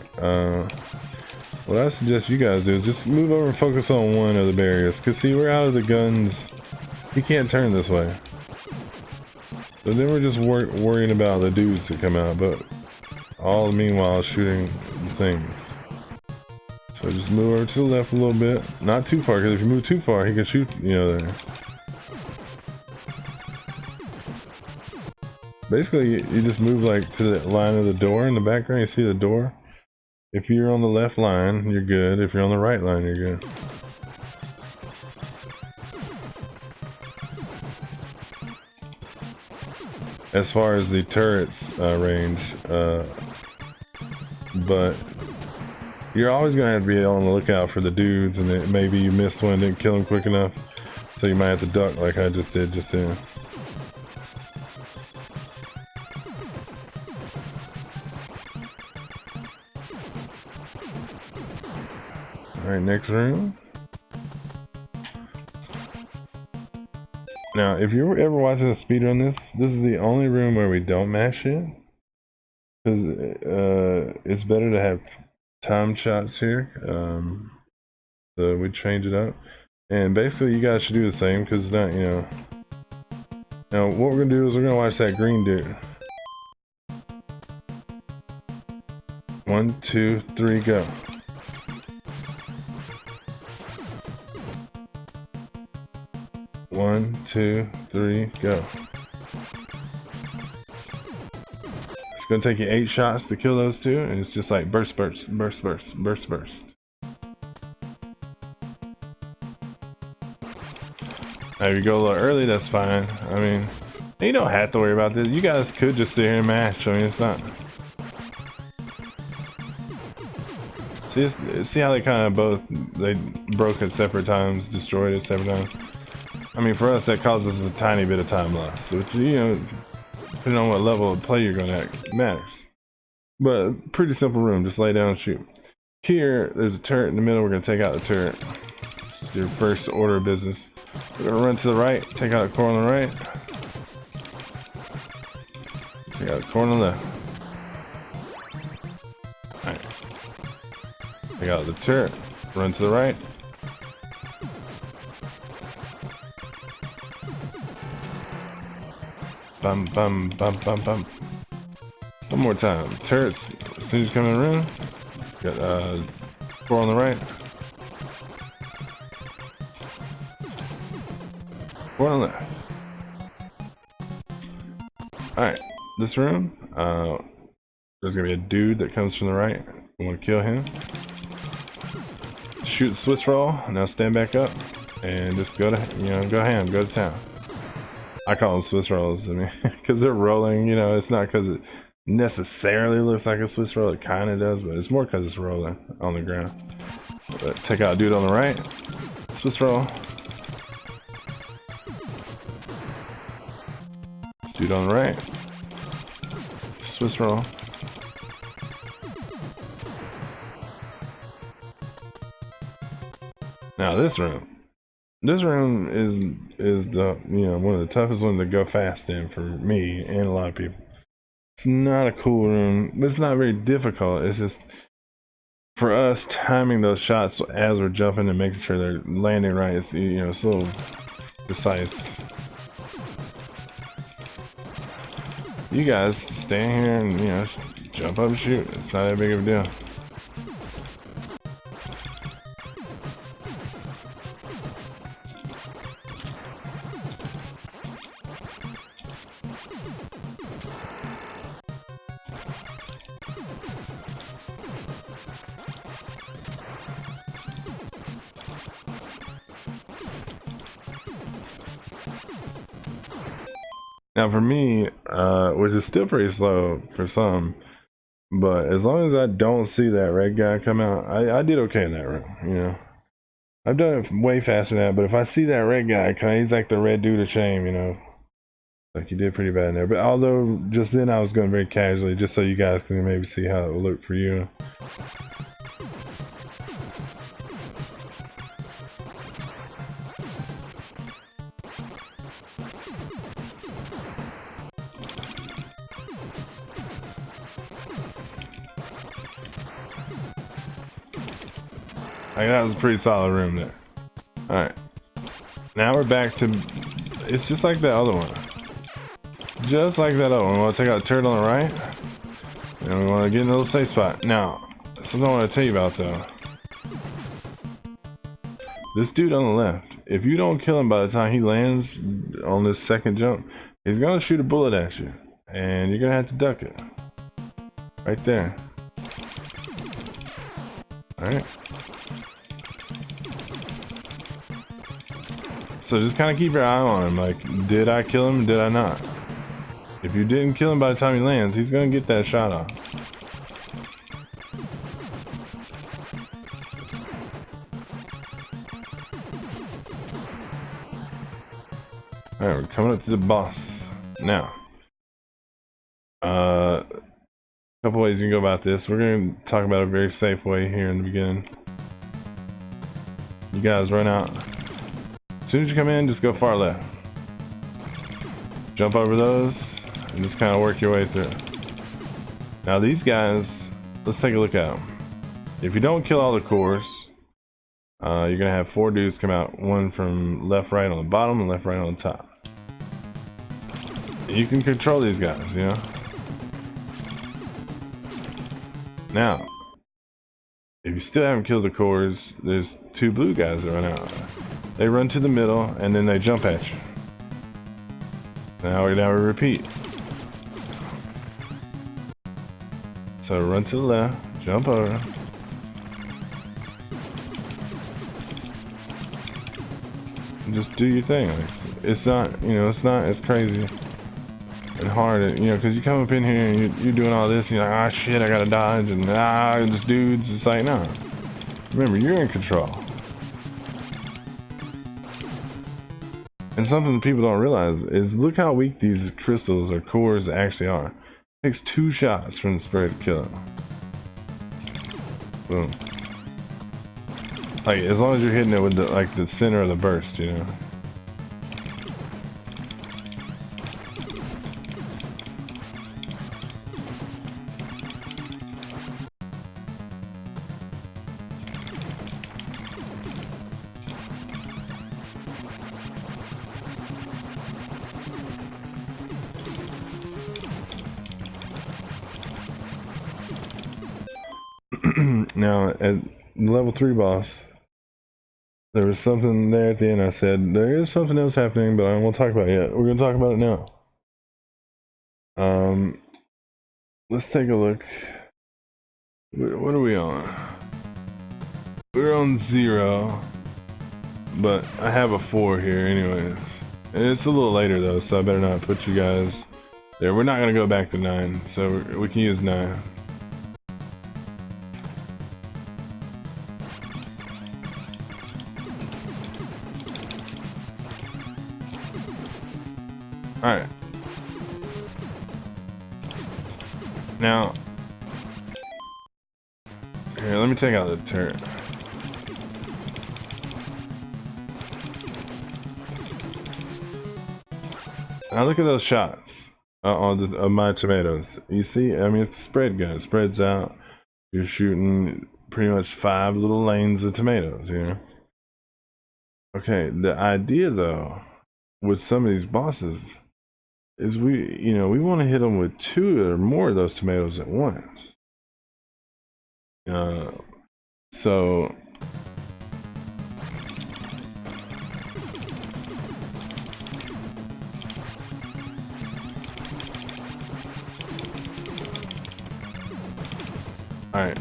What I suggest you guys do is just move over and focus on one of the barriers. Cause see, we're out of the guns. You can't turn this way. So then we're just worrying about the dudes that come out, but all the meanwhile shooting things. So just move over to the left a little bit, not too far, because if you move too far, he can shoot, you know, there. Basically, you just move like to the line of the door in the background. You see the door? If you're on the left line, you're good. If you're on the right line, you're good. As far as the turret's range, but you're always gonna have to be on the lookout for the dudes, and then maybe you missed one, didn't kill him quick enough, so you might have to duck like I just did just then. Alright, next room. Now, if you're ever watching a speedrun this is the only room where we don't mash it. Because it's better to have time shots here. So we change it up. And basically, you guys should do the same, because not, you know. Now, what we're going to do is we're going to watch that green dude. 1, 2, 3, go. One, 2, 3, go. It's gonna take you 8 shots to kill those two, and it's just like burst, burst, burst, burst, burst, burst. Now, if you go a little early, that's fine. I mean, you don't have to worry about this. You guys could just sit here and mash. I mean, it's not. See how they kind of both, they broke at separate times, destroyed at separate times. I mean, for us, that causes a tiny bit of time loss, which, you know, depending on what level of play you're going to matters. But pretty simple room, just lay down and shoot. Here, there's a turret in the middle. We're going to take out the turret. It's your first order of business. We're going to run to the right, take out the core on the right. Take out the core on the left. Alright. Take out the turret, run to the right. Bum, bum, bum, bum, bum. One more time. Turrets, as soon as you come in the room, got 4 on the right. 4 on the left. Alright, this room, there's gonna be a dude that comes from the right. We want to kill him. Shoot the Swiss roll. Now stand back up and just go to, you know, go ham, go to town. I call them Swiss rolls, I mean, because they're rolling, you know, it's not because it necessarily looks like a Swiss roll, it kind of does, but it's more because it's rolling on the ground. But take out a dude on the right, Swiss roll. Dude on the right, Swiss roll. Now this room is the, you know, one of the toughest ones to go fast in for me and a lot of people. It's not a cool room, but it's not very difficult. It's just for us timing those shots as we're jumping and making sure they're landing right. It's, you know, it's a little precise. You guys stand here and, you know, jump up and shoot. It's not that big of a deal. Now for me, which is still pretty slow for some, but as long as I don't see that red guy come out, I did okay in that room, you know. I've done it way faster than that, but if I see that red guy, he's like the red dude of shame, you know. Like, you did pretty bad in there. But although just then I was going very casually, just so you guys can maybe see how it will look for you. Like, that was a pretty solid room there. Alright. Now we're back to... It's just like that other one. Just like that other one. We want to take out the turret on the right. And we want to get in a little safe spot. Now, something I want to tell you about, though. This dude on the left, if you don't kill him by the time he lands on this second jump, he's going to shoot a bullet at you. and you're gonna have to duck it. Right there. Alright. So just kind of keep your eye on him, like, did I kill him, did I not? If you didn't kill him by the time he lands, he's gonna get that shot off. Alright, we're coming up to the boss now. A couple ways you can go about this. We're going to talk about a very safe way here in the beginning. You guys run out. As soon as you come in, just go far left. Jump over those and just kind of work your way through. Now these guys, let's take a look at them. If you don't kill all the cores, you're going to have 4 dudes come out. One from left, right on the bottom and left, right on the top. You can control these guys, you know. Now, if you still haven't killed the cores, there's 2 blue guys that run out. They run to the middle and then they jump at you. Now we repeat. So run to the left, jump over. And just do your thing. It's not, you know, it's not as crazy and hard, you know, because you come up in here and you're doing all this and you're like, ah, shit, I gotta dodge, and just dudes. It's like, no. Remember, you're in control. And something people don't realize is look how weak these crystals or cores actually are. It takes 2 shots from the spray to kill it. Boom. Like, as long as you're hitting it with the, like, the center of the burst, you know. Now, at level 3 boss, there was something there at the end. I said, there is something else happening, but I won't talk about it yet. We're going to talk about it now. Let's take a look. What are we on? We're on 0, but I have a 4 here anyways. And it's a little later though, so I better not put you guys there. We're not going to go back to 9, so we can use 9. Alright. Now, here, let me take out the turret. Now look at those shots of my tomatoes. You see, I mean, it's the spread gun. It spreads out. You're shooting pretty much 5 little lanes of tomatoes, you know? Okay, the idea though, with some of these bosses, is we want to hit them with 2 or more of those tomatoes at once. So alright,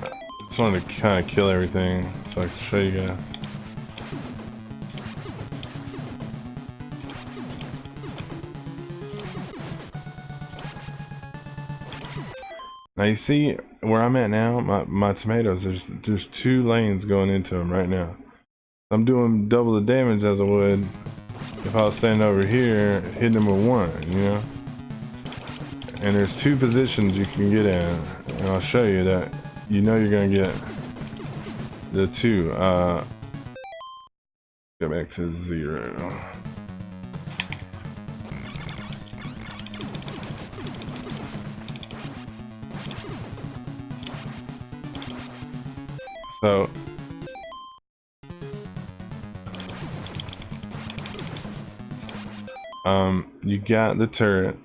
just wanted to kind of kill everything so I can show you guys. Now you see where I'm at now, my tomatoes, there's 2 lanes going into them right now. I'm doing double the damage as I would if I was standing over here hitting them with 1, you know? And there's 2 positions you can get in, and I'll show you that you know you're gonna get the 2. Go back to 0. So you got the turret,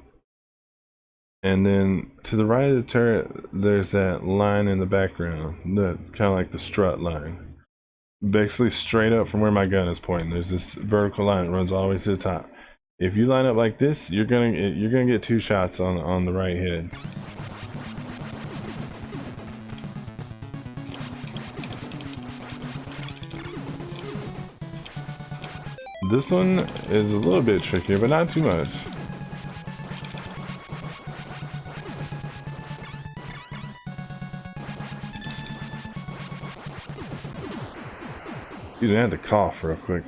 and then to the right of the turret there's that line in the background that's kind of like the strut line, basically straight up from where my gun is pointing. There's this vertical line that runs all the way to the top. If you line up like this, you're gonna get 2 shots on the right head. This one is a little bit trickier, but not too much. You didn't have to cough real quick.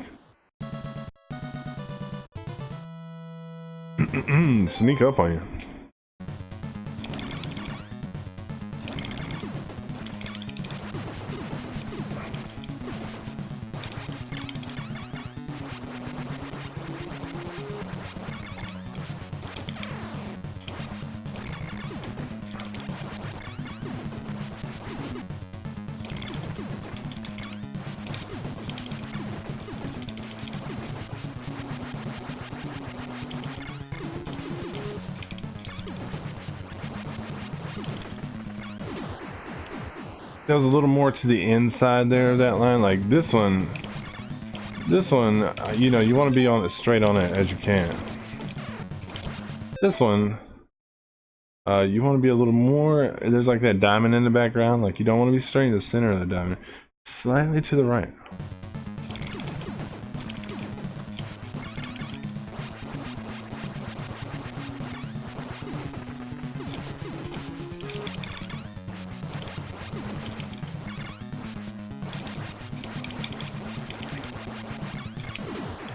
Sneak up on you. There was a little more to the inside there of that line. Like this one, you know, you want to be on it straight on it as you can. This one, you want to be a little more, there's like that diamond in the background. Like you don't want to be straight in the center of the diamond. Slightly to the right.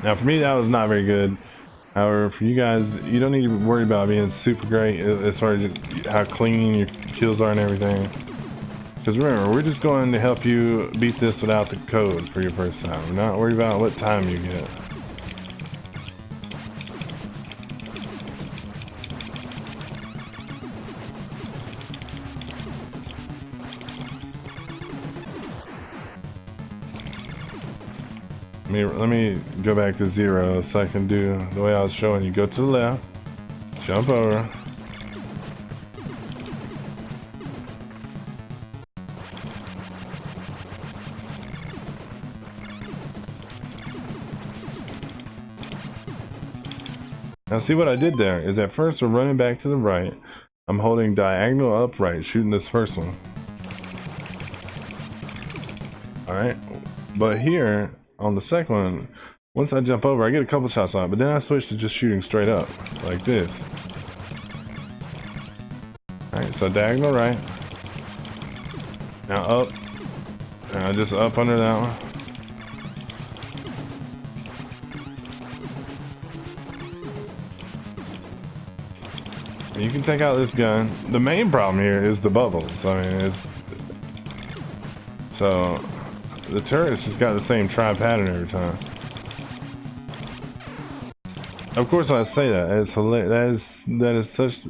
Now for me that was not very good. However, for you guys, you don't need to worry about being super great as far as how clean your kills are and everything. Because remember, we're just going to help you beat this without the code for your first time. We're not worried about what time you get. Let me go back to 0 so I can do the way I was showing you. Go to the left, jump over. Now see what I did there is at first we're running back to the right. I'm holding diagonal upright, shooting this first one. Alright, but here on the second one, once I jump over, I get a couple shots on it, but then I switch to just shooting straight up, like this. Alright, so diagonal right. Now up. Now just up under that one. You can take out this gun. The main problem here is the bubbles. I mean, it's... So... The turret's just got the same tri-pattern every time. Of course, when I say that, it's hilarious. That is such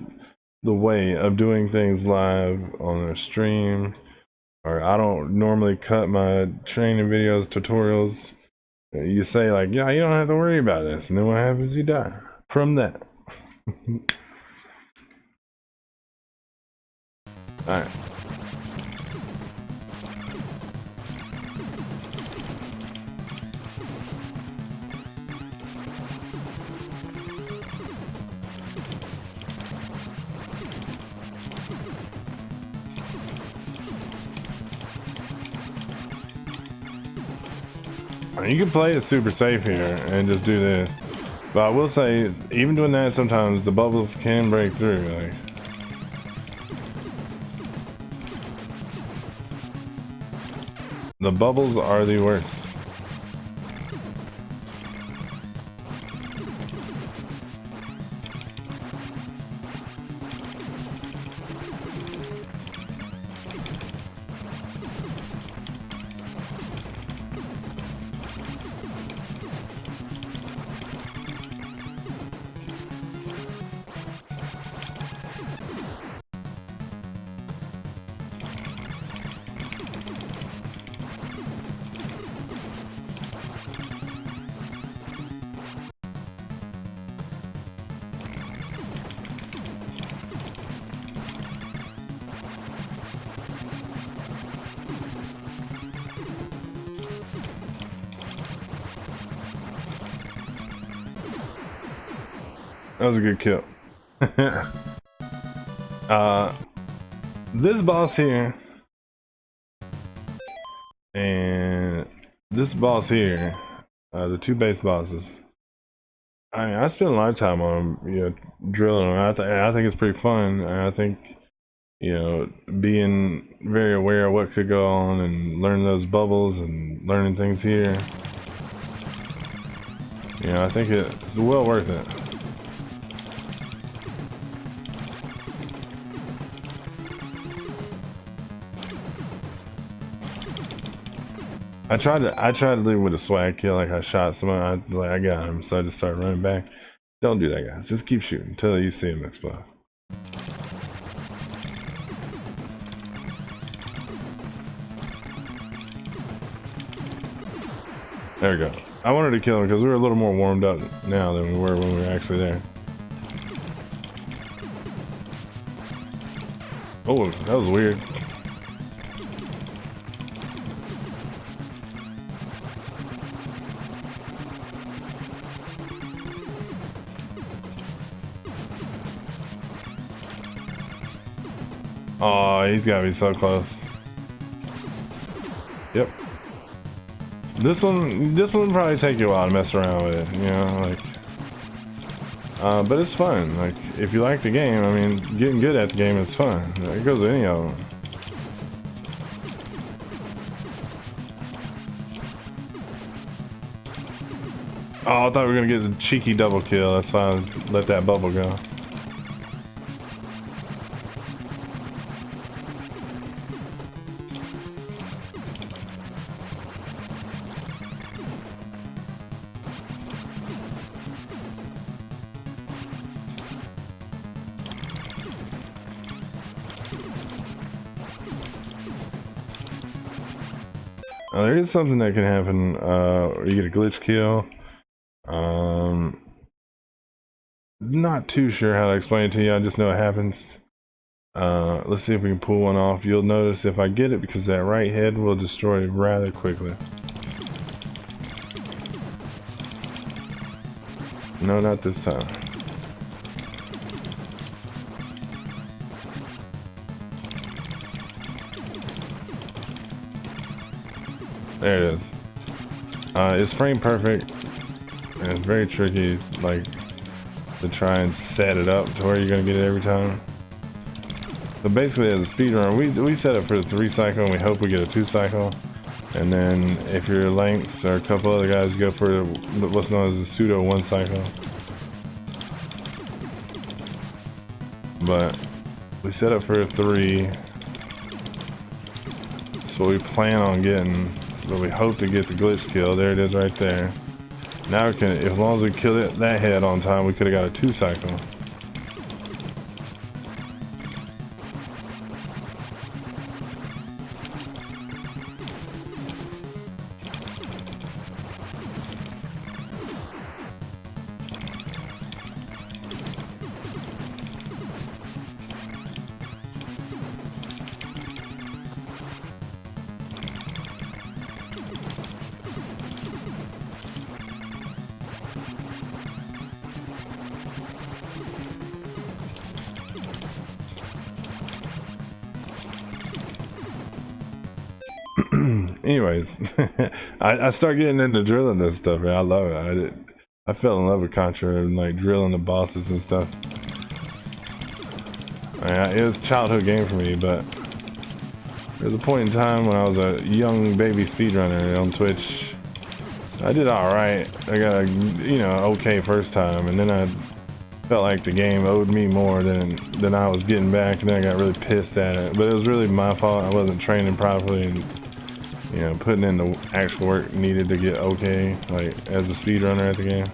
the way of doing things live on a stream. Or I don't normally cut my training videos, tutorials. You say like, yeah, you don't have to worry about this, and then what happens? You die from that. All right. You can play it super safe here and just do this, but I will say, even doing that, sometimes the bubbles can break through. Like, the bubbles are the worst. That was a good kill. This boss here and this boss here, the two base bosses. I spent a lot of time on them, you know, drilling them. I think it's pretty fun. I think, you know, being very aware of what could go on and learning those bubbles and learning things here. You know, I think it's well worth it. I tried to leave with a swag kill, like I shot someone, I got him, so I just started running back. Don't do that, guys. Just keep shooting until you see him explode. There we go. I wanted to kill him because we were a little more warmed up now than we were when we were actually there. Oh, that was weird. Oh, he's gotta be so close. Yep. This one probably take you a while to mess around with it, you know, like. But it's fun. Like, if you like the game, I mean, getting good at the game is fun. It goes with any of them. Oh, I thought we were gonna get the cheeky double kill. That's why I let that bubble go. There is something that can happen, where you get a glitch kill. Not too sure how to explain it to you, I just know it happens. Let's see if we can pull one off. You'll notice if I get it, because that right head will destroy it rather quickly. No, not this time. There it is. It's frame perfect, and it's very tricky, like, to try and set it up to where you're gonna get it every time. So basically, as a speedrunner, we set it for the 3 cycle, and we hope we get a 2 cycle. And then if you're Lynx or a couple other guys, go for what's known as a pseudo 1 cycle. But we set up for a 3. So we plan on getting. But we hope to get the glitch kill. There it is right there. Now we can, as long as we kill that head on time, we could have got a 2 cycle. Anyways, I start getting into drilling this stuff, man. I love it. I fell in love with Contra and like drilling the bosses and stuff. It was a childhood game for me, but there was a point in time when I was a young baby speedrunner on Twitch. I did alright. I got a, you know, okay first time, and then I felt like the game owed me more than I was getting back, and then I got really pissed at it. But it was really my fault. I wasn't training properly and, you know, putting in the actual work needed to get okay, like as a speedrunner at the game.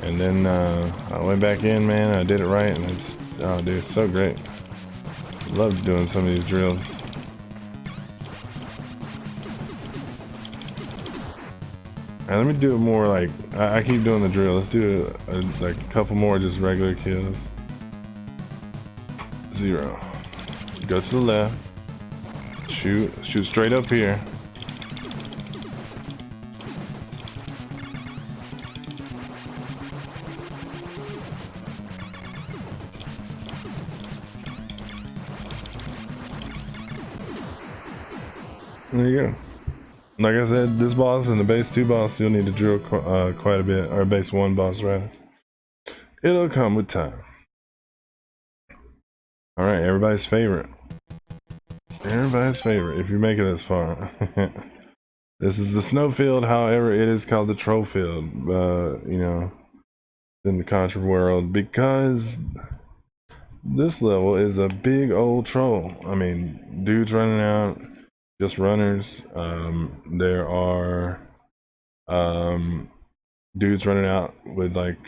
And then I went back in, man. I did it right, and I just, oh dude, it's so great. Love doing some of these drills. Alright, let me do it more like, I keep doing the drill. Let's do like a couple more just regular kills. 0. Go to the left. Shoot straight up here. There you go. Like I said, this boss and the base 2 boss, you'll need to drill quite a bit, or base 1 boss rather. It'll come with time. Alright, everybody's favorite. Everybody's favorite, if you make it this far. This is the snow field, however, it is called the troll field, you know, in the Contra world, because this level is a big old troll. I mean, dudes running out, just runners. There are dudes running out with like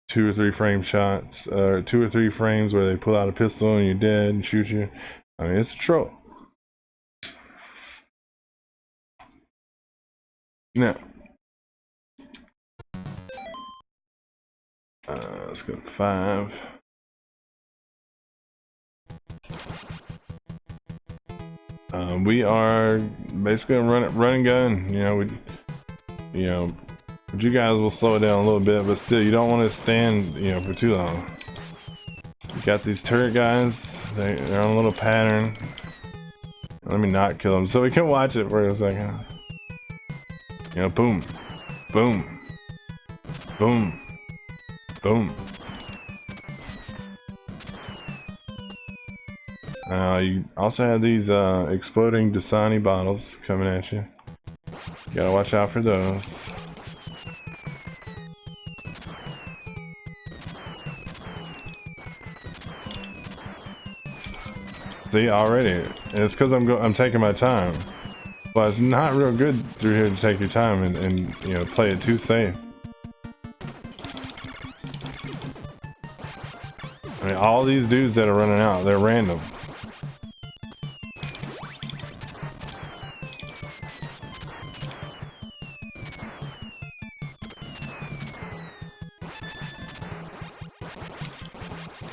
2 or 3 frame shots, 2 or 3 frames where they pull out a pistol and you're dead and shoot you. I mean, it's a troll. Now, let's go to 5. We are basically a run and gun. You know, but you guys will slow it down a little bit, but still, you don't want to stand, you know, for too long. You got these turret guys. They're on a little pattern. Let me not kill them so we can watch it for a second. You know, boom, boom, boom, boom. You also have these exploding Dasani bottles coming at you. You gotta watch out for those. See, already, it's because I'm taking my time. But it's not real good through here to take your time and you know, play it too safe. I mean, all these dudes that are running out, they're random.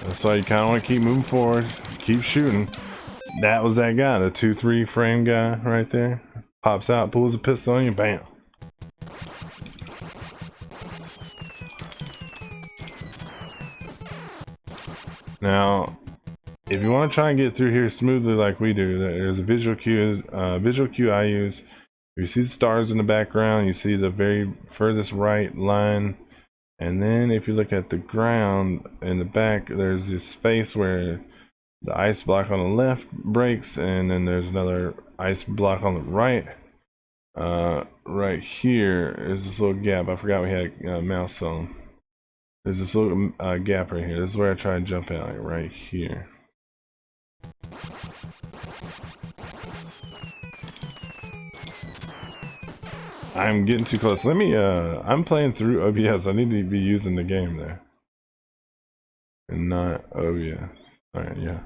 That's why you kind of want to keep moving forward, keep shooting. That was that guy, the 2-3 frame guy right there. Pops out, pulls a pistol on you, bam. Now, if you want to try and get through here smoothly like we do, there's a visual cue I use. You see the stars in the background, you see the very furthest right line, and then if you look at the ground in the back, there's this space where the ice block on the left breaks, and then there's another ice block on the right. Right here is this little gap. I forgot we had a mouse on. There's this little gap right here. This is where I try to jump at, like right here. I'm getting too close. Let me, I'm playing through OBS. I need to be using the game there. And not OBS. Alright, yeah.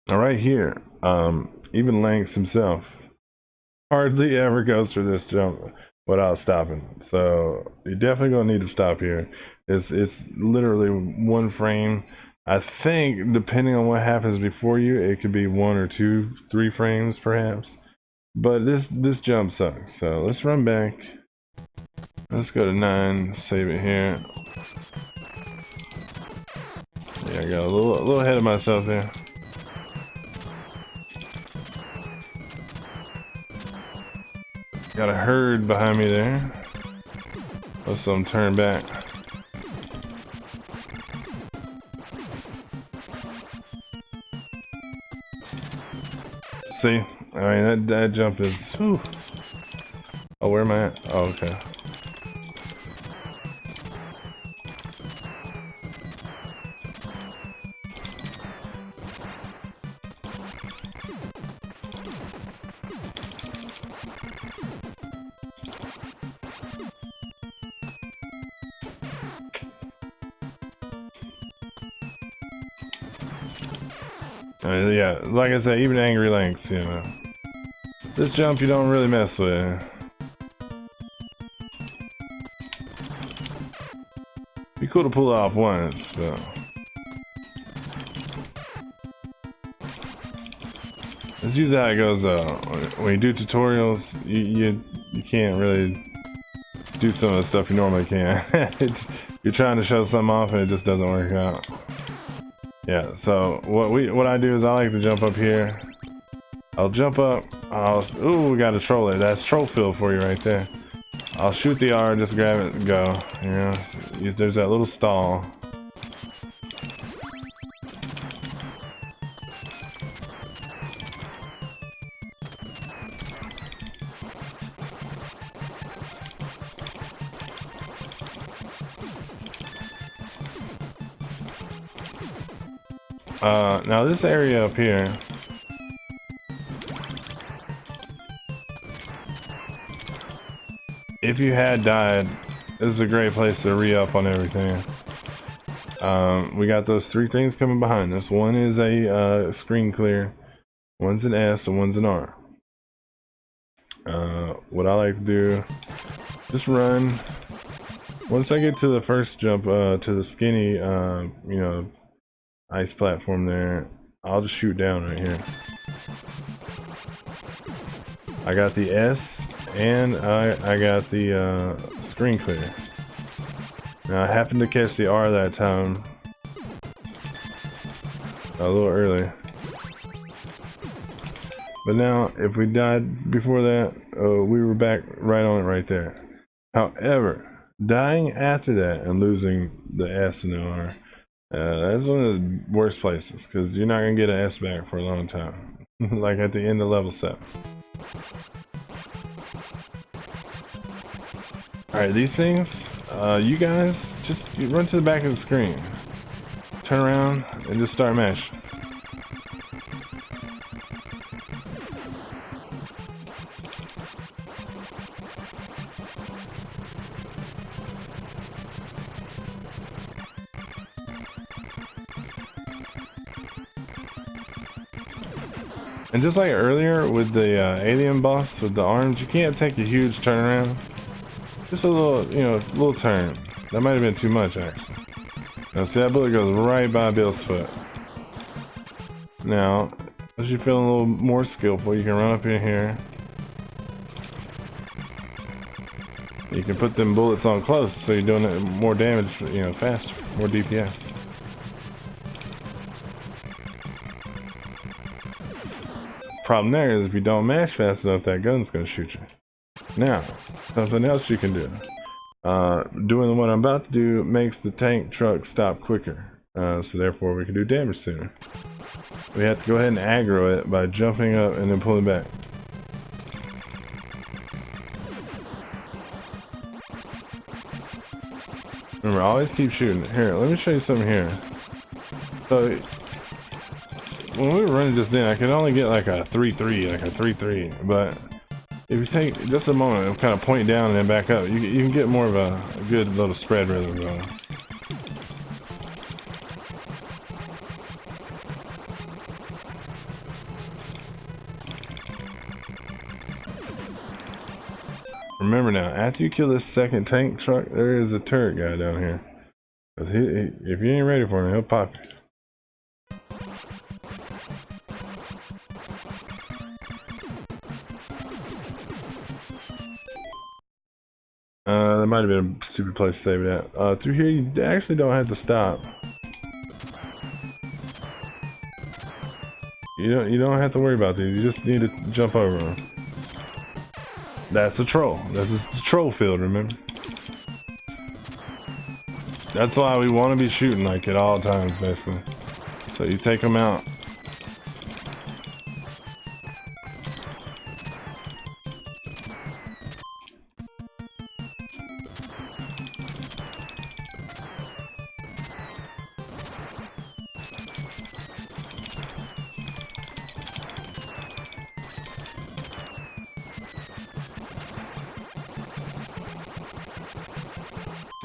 Now right here, even Lance himself hardly ever goes for this jump without stopping. So you're definitely gonna need to stop here. It's literally 1 frame. I think depending on what happens before you, it could be 1 or 2, 3 frames perhaps. But this jump sucks. So let's run back. Let's go to 9, save it here. Yeah, I got a little ahead of myself there. Got a herd behind me there. Let's let them turn back. See, I mean that jump is. Whew. Oh, where am I at? Oh, okay. Yeah, like I said, even Angry Lynx, you know. This jump you don't really mess with. Be cool to pull it off once, but That's usually how it goes though. When you do tutorials, you can't really do some of the stuff you normally can. You're trying to show something off and it just doesn't work out. Yeah, so what I do is I like to jump up here. I'll jump up. Ooh, we got a troll there. That's troll field for you right there. I'll shoot the R, just grab it and go. You know, there's that little stall. Now this area up here, if you had died, this is a great place to re-up on everything. We got those three things coming behind us. One is a screen clear, one's an S, and one's an R. What I like to do, just run. Once I get to the first jump, to the skinny, you know, ice platform there, I'll just shoot down right here. I got the S and I got the screen clear. Now I happened to catch the R that time a little early. But now if we died before that, we were back right on it right there. However, dying after that and losing the S and the R, that's one of the worst places, because you're not going to get an S back for a long time. Like at the end of level 7. Alright, these things, you guys, just run to the back of the screen. Turn around and just start mashing. And just like earlier with the alien boss with the arms, you can't take a huge turnaround. Just a little, you know, little turn. That might have been too much actually. Now see, that bullet goes right by Bill's foot. Now, as you're feeling a little more skillful, you can run up in here. You can put them bullets on close, so you're doing it more damage, you know, faster, more DPS. Problem there is if you don't mash fast enough, that gun's gonna shoot you. Now, something else you can do. Doing what I'm about to do makes the tank truck stop quicker, so therefore we can do damage sooner. We have to go ahead and aggro it by jumping up and then pulling back. Remember, always keep shooting. Here, let me show you something here. So, when we were running just then, I could only get like a 3-3, but if you take just a moment and kind of point down and then back up, you can get more of a good little spread rhythm going. Remember now, after you kill this second tank truck, there is a turret guy down here. 'Cause if you ain't ready for him, he'll pop you. That might have been a stupid place to save it at. Through here, you actually don't have to stop. You don't have to worry about these. You just need to jump over them. That's a troll. This is the troll field, remember? That's why we want to be shooting like at all times, basically. So you take them out.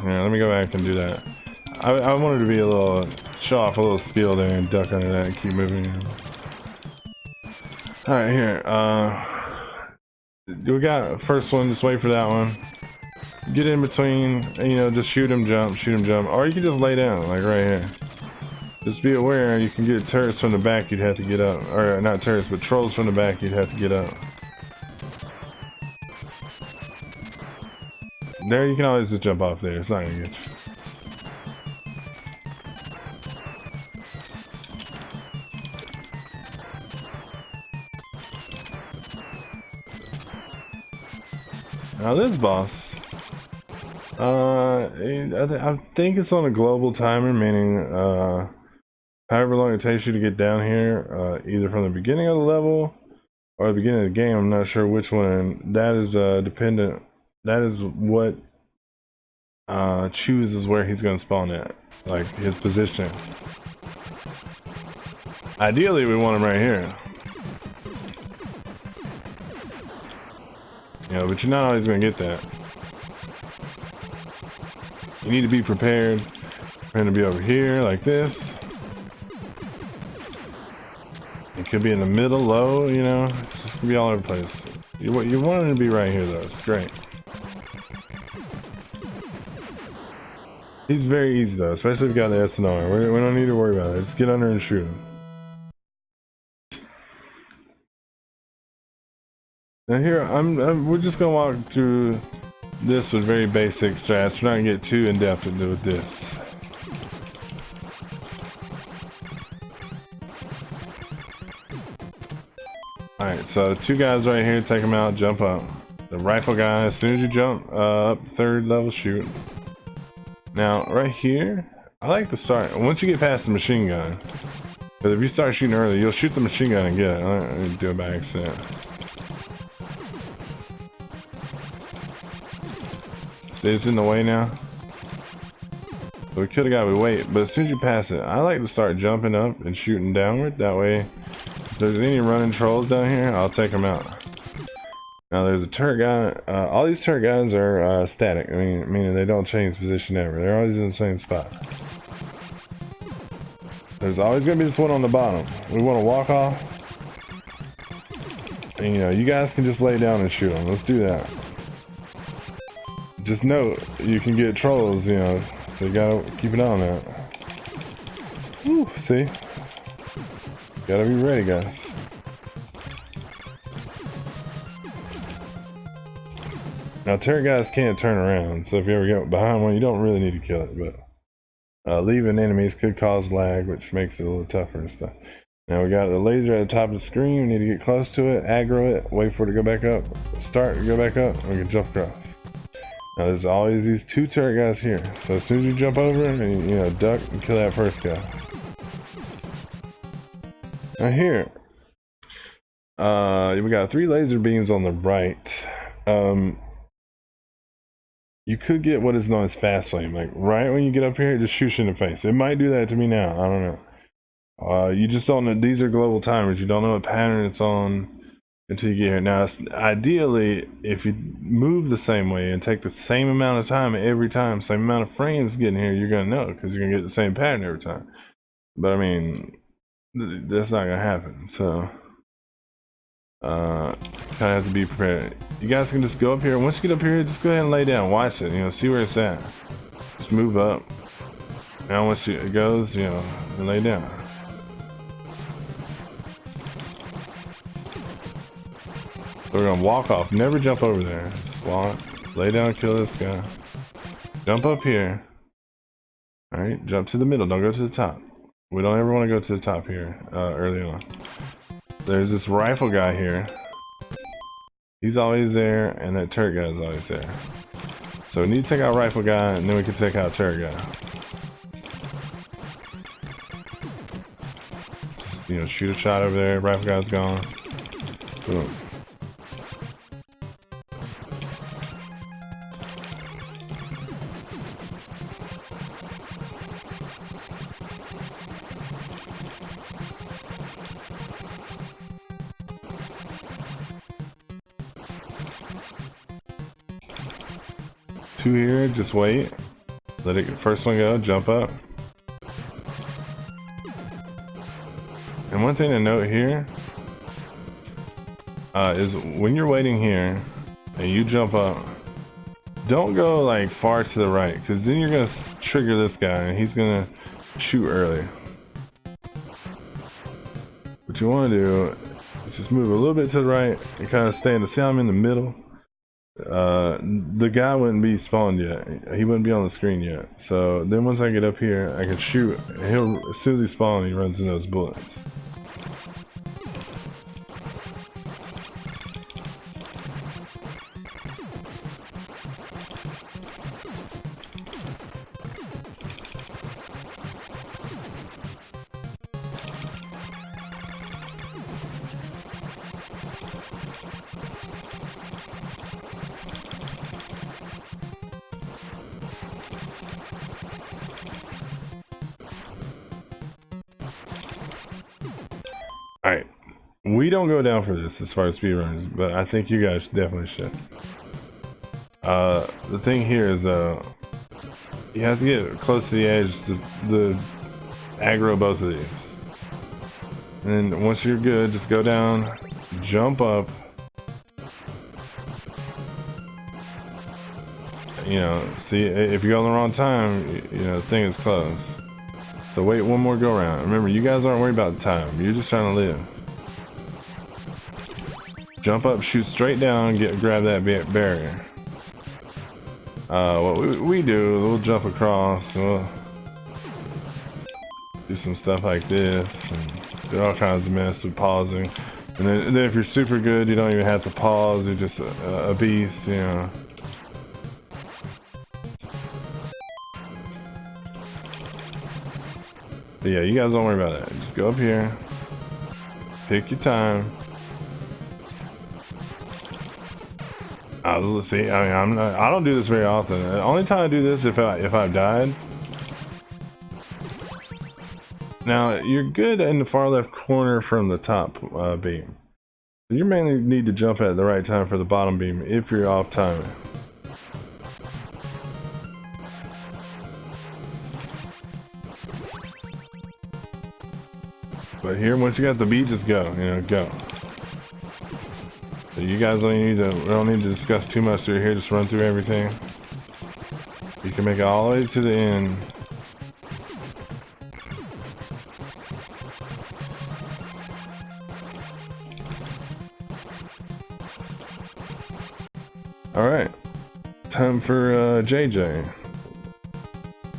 Yeah, let me go back and do that. I wanted to be a little, show off a little skill there and duck under that and keep moving. Alright, here. We got first one, just wait for that one. Get in between, you know, just shoot him, jump, or you can just lay down, like right here. Just be aware, you can get turrets from the back you'd have to get up. Or not turrets, but trolls from the back you'd have to get up. There, you can always just jump off there. It's not gonna get you. Now this boss, I think it's on a global timer, meaning however long it takes you to get down here, either from the beginning of the level or the beginning of the game. I'm not sure which one. That is dependent. That is what chooses where he's going to spawn at, like his position. Ideally, we want him right here. You know, but you're not always going to get that. You need to be prepared for him to be over here, like this. It could be in the middle, low, you know. It's just going to be all over the place. You want him to be right here, though. Straight. He's very easy, though, especially if you got the SNR. We don't need to worry about it. Just get under and shoot him. Now here, we're just gonna walk through this with very basic strats. We're not gonna get too in depth with this. Alright, so two guys right here, take them out, jump up. The rifle guy, as soon as you jump up, third level shoot. Now, right here, I like to start, once you get past the machine gun, because if you start shooting early, you'll shoot the machine gun and get it. I didn't do it by accident. See, it's in the way now. So we could have got to wait, but as soon as you pass it, I like to start jumping up and shooting downward. That way, if there's any running trolls down here, I'll take them out. Now there's a turret guy. All these turret guys are static. I mean, meaning they don't change position ever. They're always in the same spot. There's always going to be this one on the bottom. We want to walk off. And, you know, you guys can just lay down and shoot them. Let's do that. Just note, you can get trolls, you know, so you gotta keep an eye on that. Whew, see? Gotta be ready, guys. Now, turret guys can't turn around, so if you ever get behind one, you don't really need to kill it, but leaving enemies could cause lag, which makes it a little tougher and stuff. Now, we got the laser at the top of the screen. We need to get close to it, aggro it, wait for it to go back up, start, go back up, and we can jump across. Now there's always these two turret guys here, so as soon as you jump over and you know, duck and kill that first guy. Now here, we got 3 laser beams on the right. You could get what is known as fast flame, like right when you get up here, it just shoots you in the face. It might do that to me now, I don't know. You just don't know, these are global timers, you don't know what pattern it's on until you get here. Now, ideally, if you move the same way and take the same amount of time every time, same amount of frames getting here, you're gonna know, because you're gonna get the same pattern every time. But I mean, that's not gonna happen. So, kind of have to be prepared. You guys can just go up here. Once you get up here, just go ahead and lay down, watch it. You know, see where it's at. Just move up. Now, once it goes, you know, and lay down. So we're gonna walk off, never jump over there. Just walk, lay down, kill this guy. Jump up here. Alright, jump to the middle, don't go to the top. We don't ever want to go to the top here, early on. There's this rifle guy here. He's always there, and that turret guy is always there. So we need to take out rifle guy, and then we can take out turret guy. Just, you know, shoot a shot over there, rifle guy's gone. Boom. Two here, just wait. Let it first one go, jump up. And one thing to note here is when you're waiting here and you jump up, don't go like far to the right, because then you're gonna trigger this guy and he's gonna shoot early. what you want to do is just move a little bit to the right and kind of stay in the, see how I'm in the middle? The guy wouldn't be spawned yet. He wouldn't be on the screen yet. So then once I get up here, I can shoot. And he'll, as soon as he spawns, he runs into those bullets. Alright, we don't go down for this as far as speedrunners, but I think you guys definitely should. The thing here is, you have to get close to the edge to aggro both of these. And then once you're good, just go down, jump up. You know, see, if you go in the wrong time, you know, the thing is closed. So wait one more go round. Remember, you guys aren't worried about the time. You're just trying to live. Jump up, shoot straight down, grab that barrier. What we do, we'll jump across. We'll do some stuff like this, and do all kinds of mess with pausing. And then if you're super good, you don't even have to pause. You're just a beast, you know. But yeah, you guys don't worry about that. Just go up here, pick your time. Let's see. I mean, I don't do this very often. The only time I do this if I've died. Now you're good in the far left corner from the top beam. You mainly need to jump at the right time for the bottom beam if you're off timing. But here, once you got the beat, just go. You know, go. So you guys don't need to discuss too much through here. Just run through everything. You can make it all the way to the end. All right, time for JJ,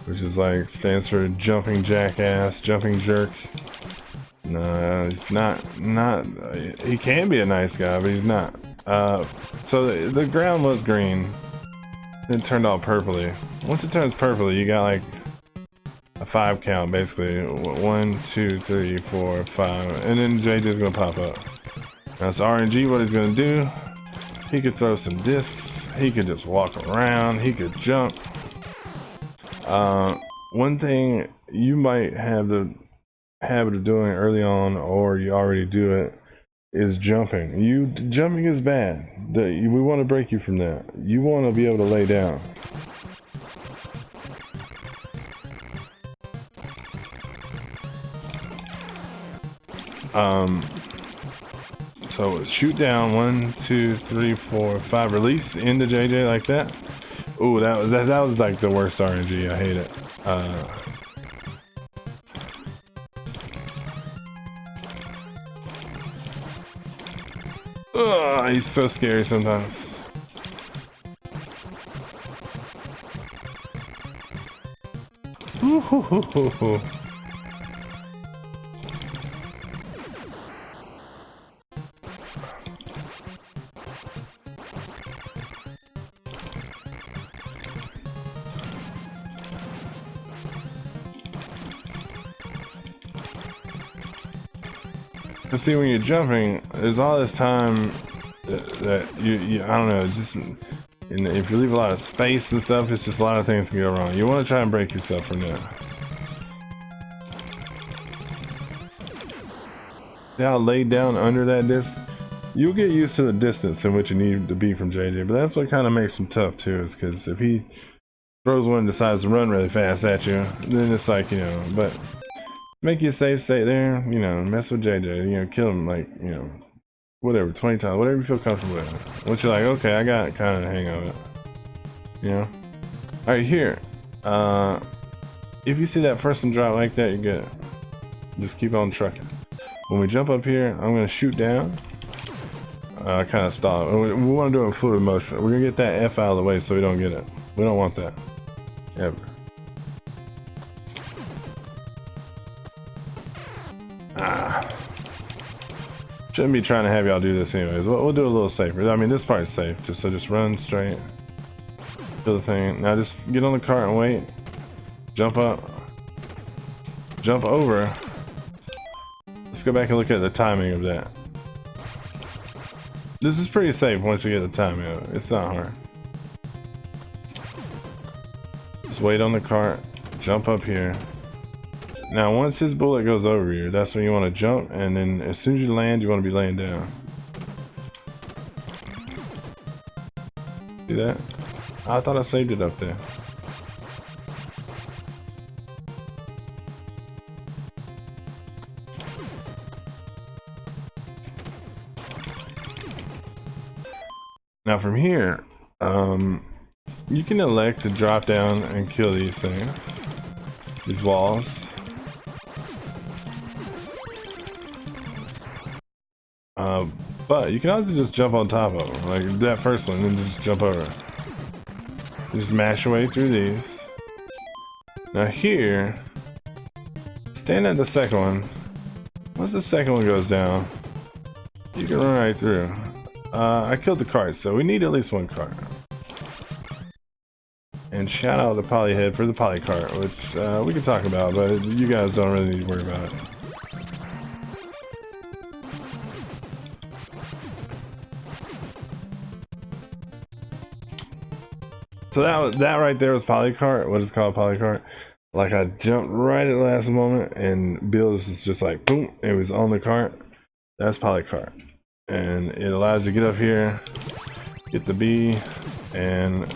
which is like stands for jumping jackass, jumping jerk. No, he's not. He can be a nice guy, but he's not. So the ground was green. It turned all purpley. Once it turns purpley, you got like a 5 count, basically. 1, 2, 3, 4, 5, and then JJ's gonna pop up. Now it's RNG. What he's gonna do? He could throw some discs. He could just walk around. He could jump. One thing you might have the habit of doing early on, or you already do it, is jumping. Jumping is bad. We want to break you from that. You want to be able to lay down. So shoot down 1, 2, 3, 4, 5. Release into JJ like that. Ooh, that was like the worst RNG. I hate it. He's so scary sometimes. Ooh. But see, when you're jumping, there's all this time that you I don't know, it's just, and if you leave a lot of space and stuff, it's just a lot of things can go wrong. You want to try and break yourself from that. See how laid down under that disc? You'll get used to the distance in which you need to be from JJ, but that's what kind of makes him tough too, is because if he throws one and decides to run really fast at you, then it's like, you know, but make you a safe state there, you know, mess with JJ, you know, kill him like, you know, whatever, 20 times, whatever you feel comfortable with. Once you're like, okay, I got kind of the hang of it, you know. All right, here, if you see that first one drop like that, you're good. Just keep on trucking. when we jump up here, I'm gonna shoot down. Kind of stall. We want to do it in fluid motion. We're gonna get that F out of the way so we don't get it. We don't want that ever. Shouldn't be trying to have y'all do this anyways. We'll do a little safer. I mean, this part's safe. Just run straight. Do the thing. Now just get on the cart and wait. Jump up. Jump over. Let's go back and look at the timing of that. This is pretty safe once you get the timing of it. It's not hard. Just wait on the cart. Jump up here. Now once his bullet goes over you, that's when you want to jump, and then as soon as you land, you want to be laying down. See that? I thought I saved it up there. Now from here, you can elect to drop down and kill these things, these walls. But you can also just jump on top of them, like that first one, and then just jump over. Just mash your way through these. Now here, stand at the second one. Once the second one goes down, you can run right through. I killed the cart, so we need at least one cart. And shout out to Polyhead for the poly cart, which we can talk about, but you guys don't really need to worry about it. So that right there was polycart, what is called polycart. Like I jumped right at the last moment and Bill was just like boom, it was on the cart. That's polycart. And it allows you to get up here, get the B, and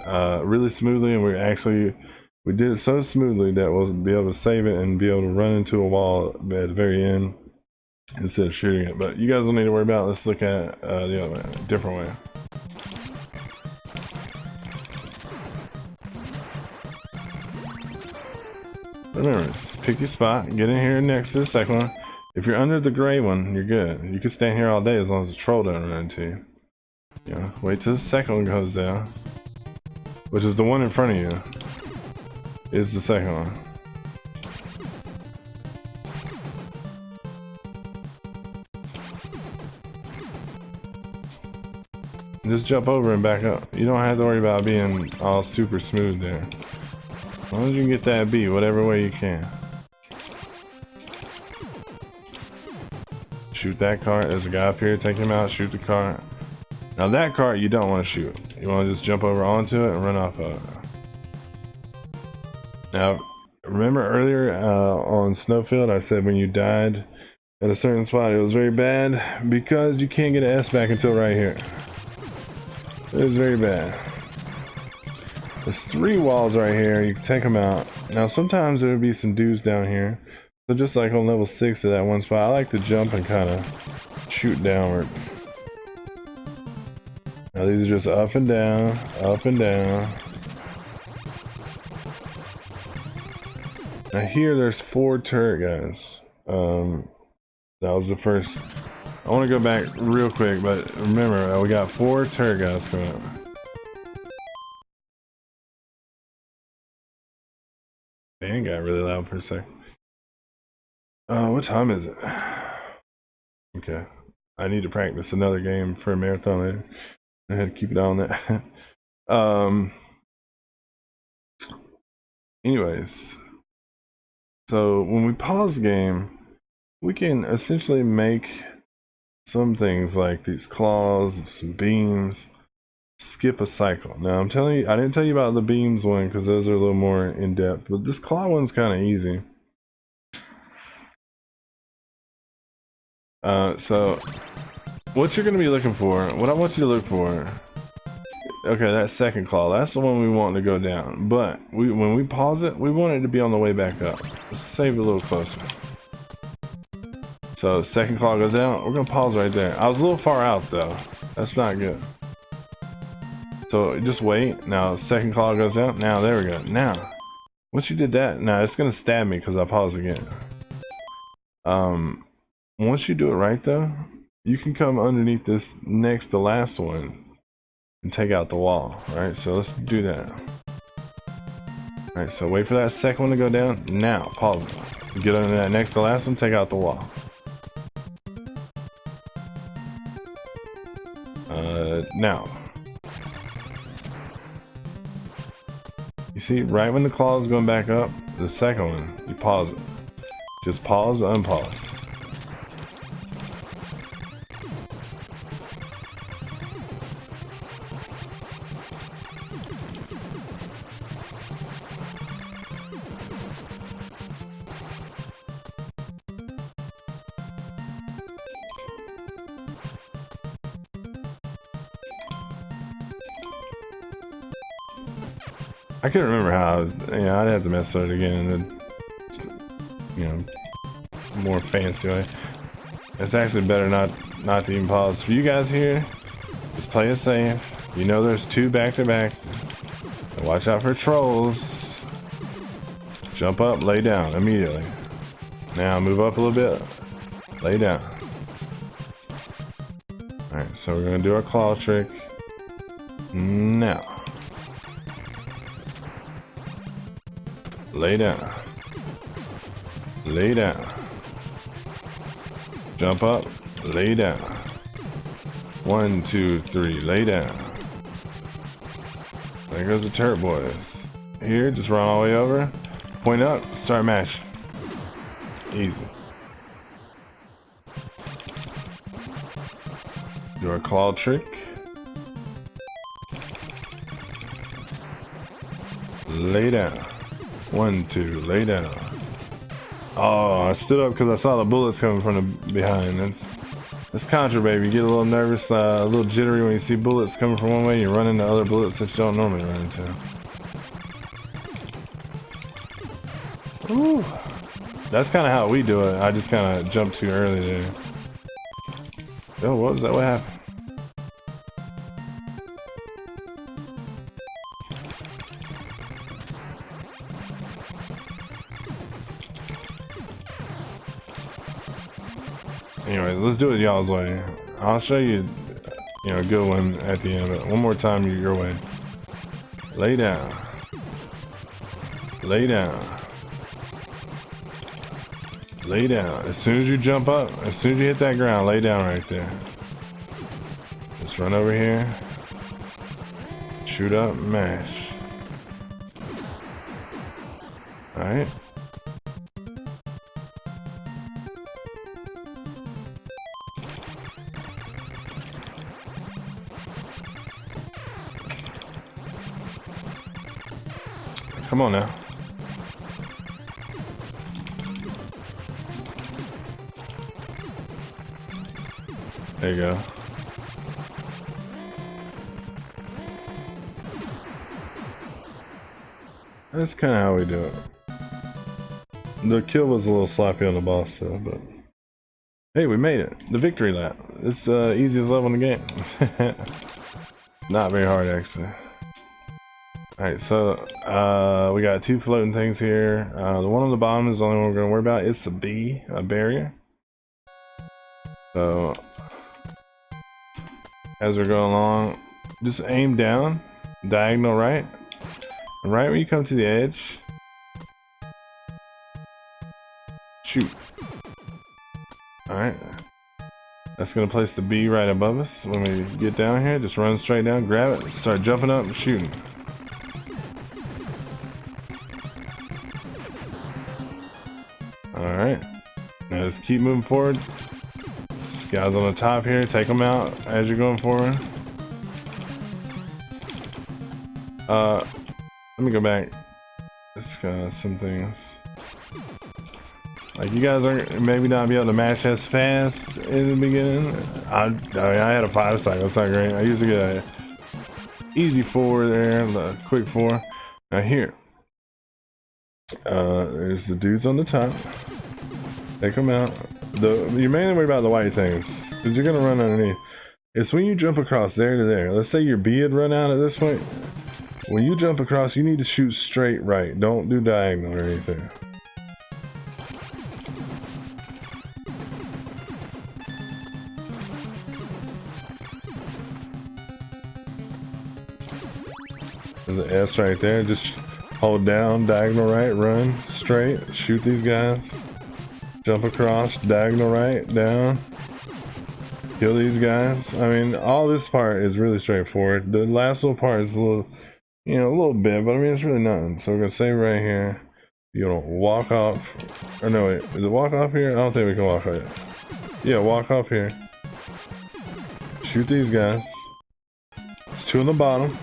really smoothly, and we did it so smoothly that we'll be able to save it and be able to run into a wall at the very end instead of shooting it. But you guys don't need to worry about it. Let's look at the other way, different way. Remember, just pick your spot, get in here next to the second one. If you're under the gray one, you're good. You can stand here all day as long as the troll doesn't run into you. You know, wait till the second one goes down, which is the one in front of you, is the second one. Just jump over and back up. You don't have to worry about being all super smooth there. As long as you can get that B, whatever way you can. Shoot that cart. There's a guy up here. Take him out. Shoot the cart. Now that cart you don't want to shoot. You want to just jump over onto it and run off of it. Now, remember earlier on Snowfield, I said when you died at a certain spot, it was very bad because you can't get an S back until right here. It was very bad. There's 3 walls right here. You can take them out. Now sometimes there will be some dudes down here. So just like on level 6 of that one spot, I like to jump and kind of shoot downward. Now these are just up and down, up and down. Now here there's 4 turret guys. That was the first. I want to go back real quick, but remember we got 4 turret guys coming up. Fan got really loud for a sec. What time is it? Okay, I need to practice another game for a marathon later. I had to keep it on that. Anyways, so when we pause the game, we can essentially make some things like these claws, some beams, skip a cycle. Now I'm telling you, I didn't tell you about the beams one because those are a little more in depth, but this claw one's kind of easy. So what you're going to be looking for, what I want you to look for, okay, that second claw, that's the one we want to go down, but when we pause it, we want it to be on the way back up. Let's save it a little closer. So second claw goes out, we're going to pause right there. I was a little far out though, that's not good. So just wait. Now second claw goes out. Now there we go. Now once you did that, now it's gonna stab me because I paused again. Once you do it right though, you can come underneath this next to last one and take out the wall. Alright, so let's do that. Alright, so wait for that second one to go down. Now, pause it. Get under that next to last one, take out the wall. Now. You see, right when the claw is going back up, the second one, you pause it. Just pause, unpause. I couldn't remember how, I'd have to mess with it again in a, more fancy way. It's actually better not to even pause. For you guys here, just play it safe. You know there's two back to back. Watch out for trolls. Jump up, lay down immediately. Now move up a little bit, lay down. Alright, so we're gonna do our claw trick. Now. Lay down. Lay down. Jump up. Lay down. 1, 2, 3. Lay down. There goes the turret boys. Here, just run all the way over. Point up. Start mashing. Easy. Do our claw trick. Lay down. 1, 2, lay down. Oh, I stood up because I saw the bullets coming from the behind. That's Contra, baby. You get a little nervous, a little jittery when you see bullets coming from one way. You run into other bullets that you don't normally run into. Ooh. That's kind of how we do it. I just kind of jumped too early there. Oh, what was that? What happened? Anyway, let's do it y'all's way. I'll show you, a good one at the end, but one more time your way. Lay down. Lay down. Lay down. As soon as you jump up, as soon as you hit that ground, lay down right there. Just run over here. Shoot up, mash. Alright. Come on now. There you go. That's kind of how we do it. The kill was a little sloppy on the boss though, but hey, we made it. The victory lap. It's the easiest level in the game. Not very hard actually. Alright, so we got two floating things here. The one on the bottom is the only one we're going to worry about. It's a barrier. So as we're going along, just aim down, diagonal right. And right when you come to the edge, shoot. Alright. That's going to place the B right above us. When we get down here, just run straight down, grab it, start jumping up and shooting. Alright, now just keep moving forward. These guys on the top here, take them out as you're going forward. Let me go back. Let's got some things. Like you guys are maybe not be able to mash as fast in the beginning. I had a 5 cycle, that's not great. I usually get a easy 4 there, the quick 4. Now here. There's the dudes on the top. Take them out. You're mainly worried about the white things, because you're gonna run underneath. It's when you jump across there to there. Let's say your B had run out at this point. When you jump across, you need to shoot straight right. Don't do diagonal or anything. the S right there. Just hold down, diagonal right, run straight, shoot these guys. Jump across, diagonal right, down. Kill these guys. I mean, all this part is really straightforward. The last little part is a little, you know, a little bit, but I mean, it's really nothing. So we're gonna save right here. You're gonna walk off. Or no, wait, is it walk off here? I don't think we can walk off yet. Yeah, walk off here. Shoot these guys. There's 2 on the bottom,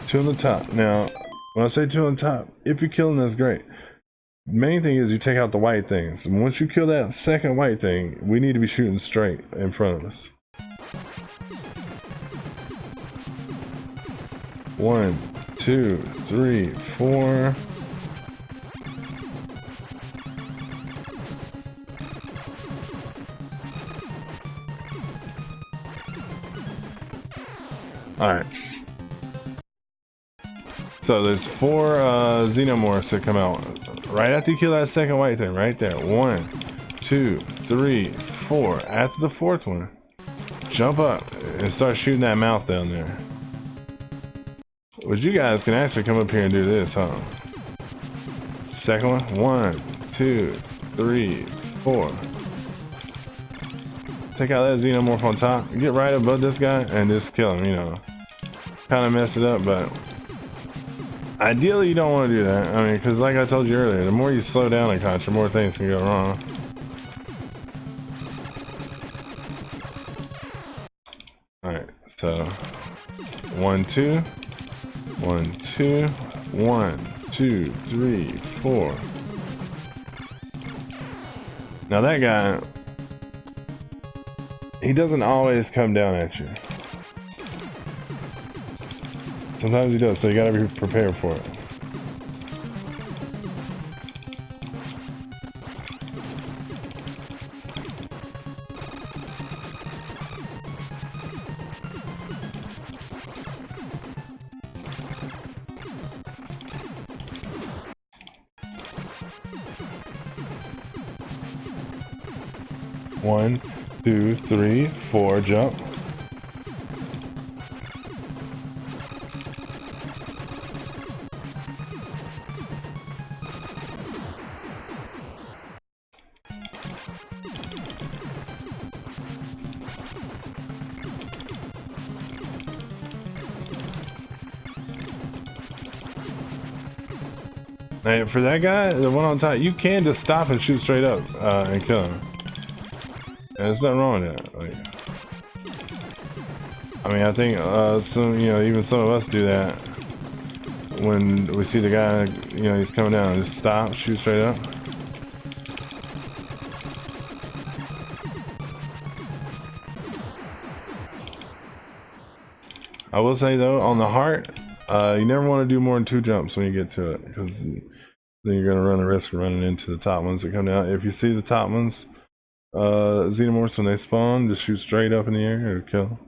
2 on the top. Now, when I say 2 on the top, if you kill them, that's great. Main thing is you take out the white things. And once you kill that second white thing, we need to be shooting straight in front of us. 1, 2, 3, 4. Alright. So there's 4 xenomorphs that come out right after you kill that second white thing, right there. 1, 2, 3, 4. After the 4th one, jump up and start shooting that mouth down there. Which you guys can actually come up here and do this, huh? Second one, 1, 2, 3, 4. Take out that xenomorph on top, get right above this guy, and just kill him, you know. Kind of mess it up, but ideally you don't want to do that. I mean, because like I told you earlier, the more you slow down a Contra, the more things can go wrong. Alright, so 1, 2, 1, 2, 1, 2, 3, 4. Now that guy, he doesn't always come down at you. Sometimes he does, so you gotta be prepared for it. One, 2, 3, 4, jump. Now, for that guy, the one on top, you can just stop and shoot straight up and kill him. And there's nothing wrong with that. Like, I mean, I think some, you know, even some of us do that when we see the guy, you know, he's coming down. Just stop, shoot straight up. I will say though, on the heart, you never want to do more than 2 jumps when you get to it, because then you're going to run a risk of running into the top ones that come down. If you see the top ones, xenomorphs, when they spawn, just shoot straight up in the air or kill.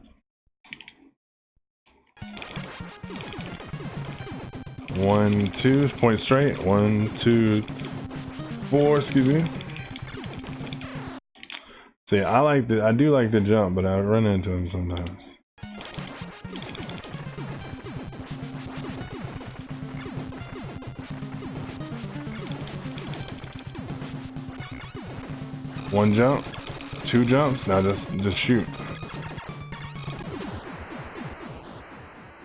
One, 2, point straight. 1, 2, 4, excuse me. See, I do like to jump, but I run into them sometimes. One jump, 2 jumps, now just shoot.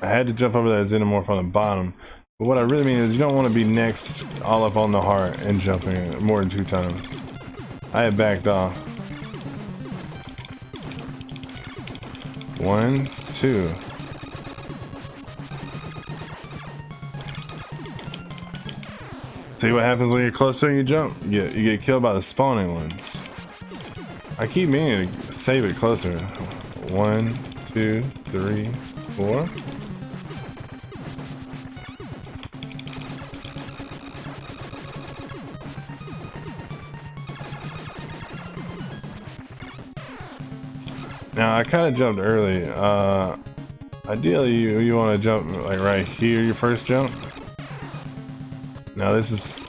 I had to jump over that xenomorph on the bottom, but what I really mean is you don't want to be next all up on the heart and jumping more than 2 times. I had backed off. 1, 2. See what happens when you're closer and you jump? You get killed by the spawning ones. I keep meaning to save it closer. 1, 2, 3, 4. Now I kind of jumped early. Ideally you want to jump like right here, your first jump. Now this is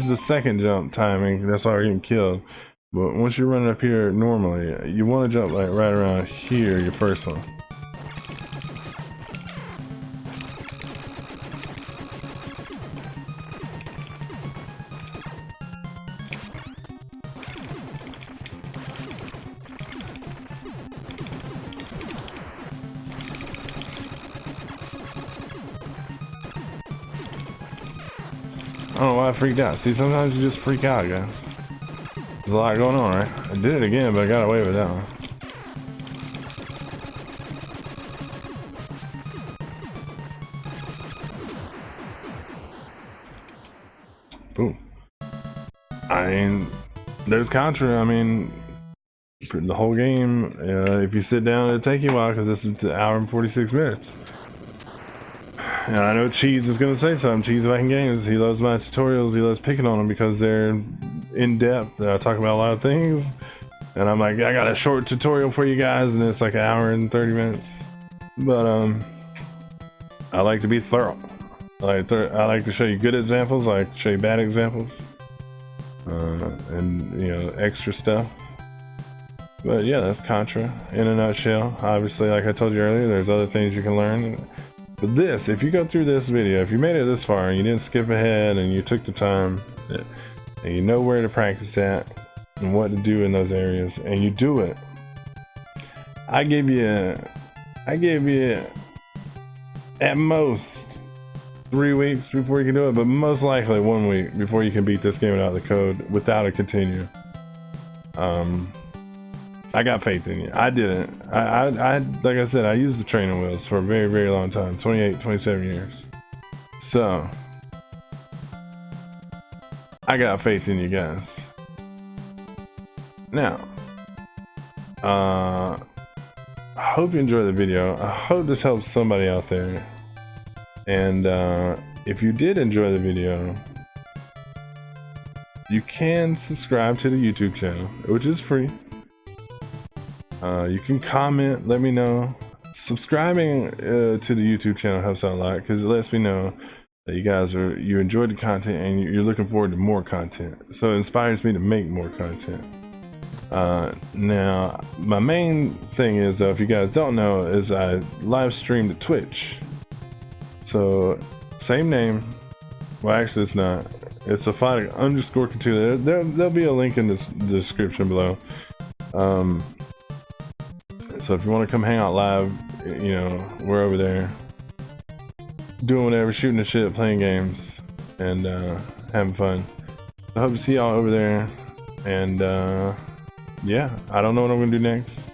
the second jump timing. That's why we're getting killed. But once you're running up here normally, you want to jump like right around here, your first one. don't know why I freaked out. See, sometimes you just freak out, guys. There's a lot going on, right? I did it again, but I got away with that one. Boom. I mean, there's Contra. I mean, for the whole game, if you sit down, it'll take you a while because this is an hour and 46 minutes. And I know Cheese is going to say something. Cheese Viking Games, he loves my tutorials. He loves picking on them because they're in depth. I talk about a lot of things. And I'm like, I got a short tutorial for you guys, and it's like an hour and 30 minutes. But I like to be thorough. I like to show you good examples. I like to show you bad examples. And, you know, extra stuff. But yeah, that's Contra in a nutshell. Obviously, like I told you earlier, there's other things you can learn. But this, if you go through this video, if you made it this far and you didn't skip ahead and you took the time and you know where to practice at and what to do in those areas and you do it, I gave you at most 3 weeks before you can do it, but most likely 1 week before you can beat this game without the code, without a continue. I got faith in you. I didn't. I like I said, I used the training wheels for a very, very long time, 28, 27 years. So I got faith in you guys. Now, I hope you enjoyed the video. I hope this helps somebody out there. And if you did enjoy the video, you can subscribe to the YouTube channel, which is free. You can comment, let me know. Subscribing to the YouTube channel helps out a lot because it lets me know that you enjoyed the content and you're looking forward to more content. So it inspires me to make more content. Now, my main thing is, though, if you guys don't know, is I live stream to Twitch. So same name. Well, actually, it's not. It's a _Cthulhu. There'll be a link in the description below. So if you want to come hang out live, you know, we're over there doing whatever, shooting the shit, playing games, and having fun. I hope to see y'all over there. And yeah, I don't know what I'm gonna do next,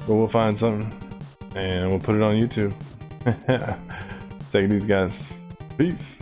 but we'll find something and we'll put it on YouTube. Take it easy, guys. Peace.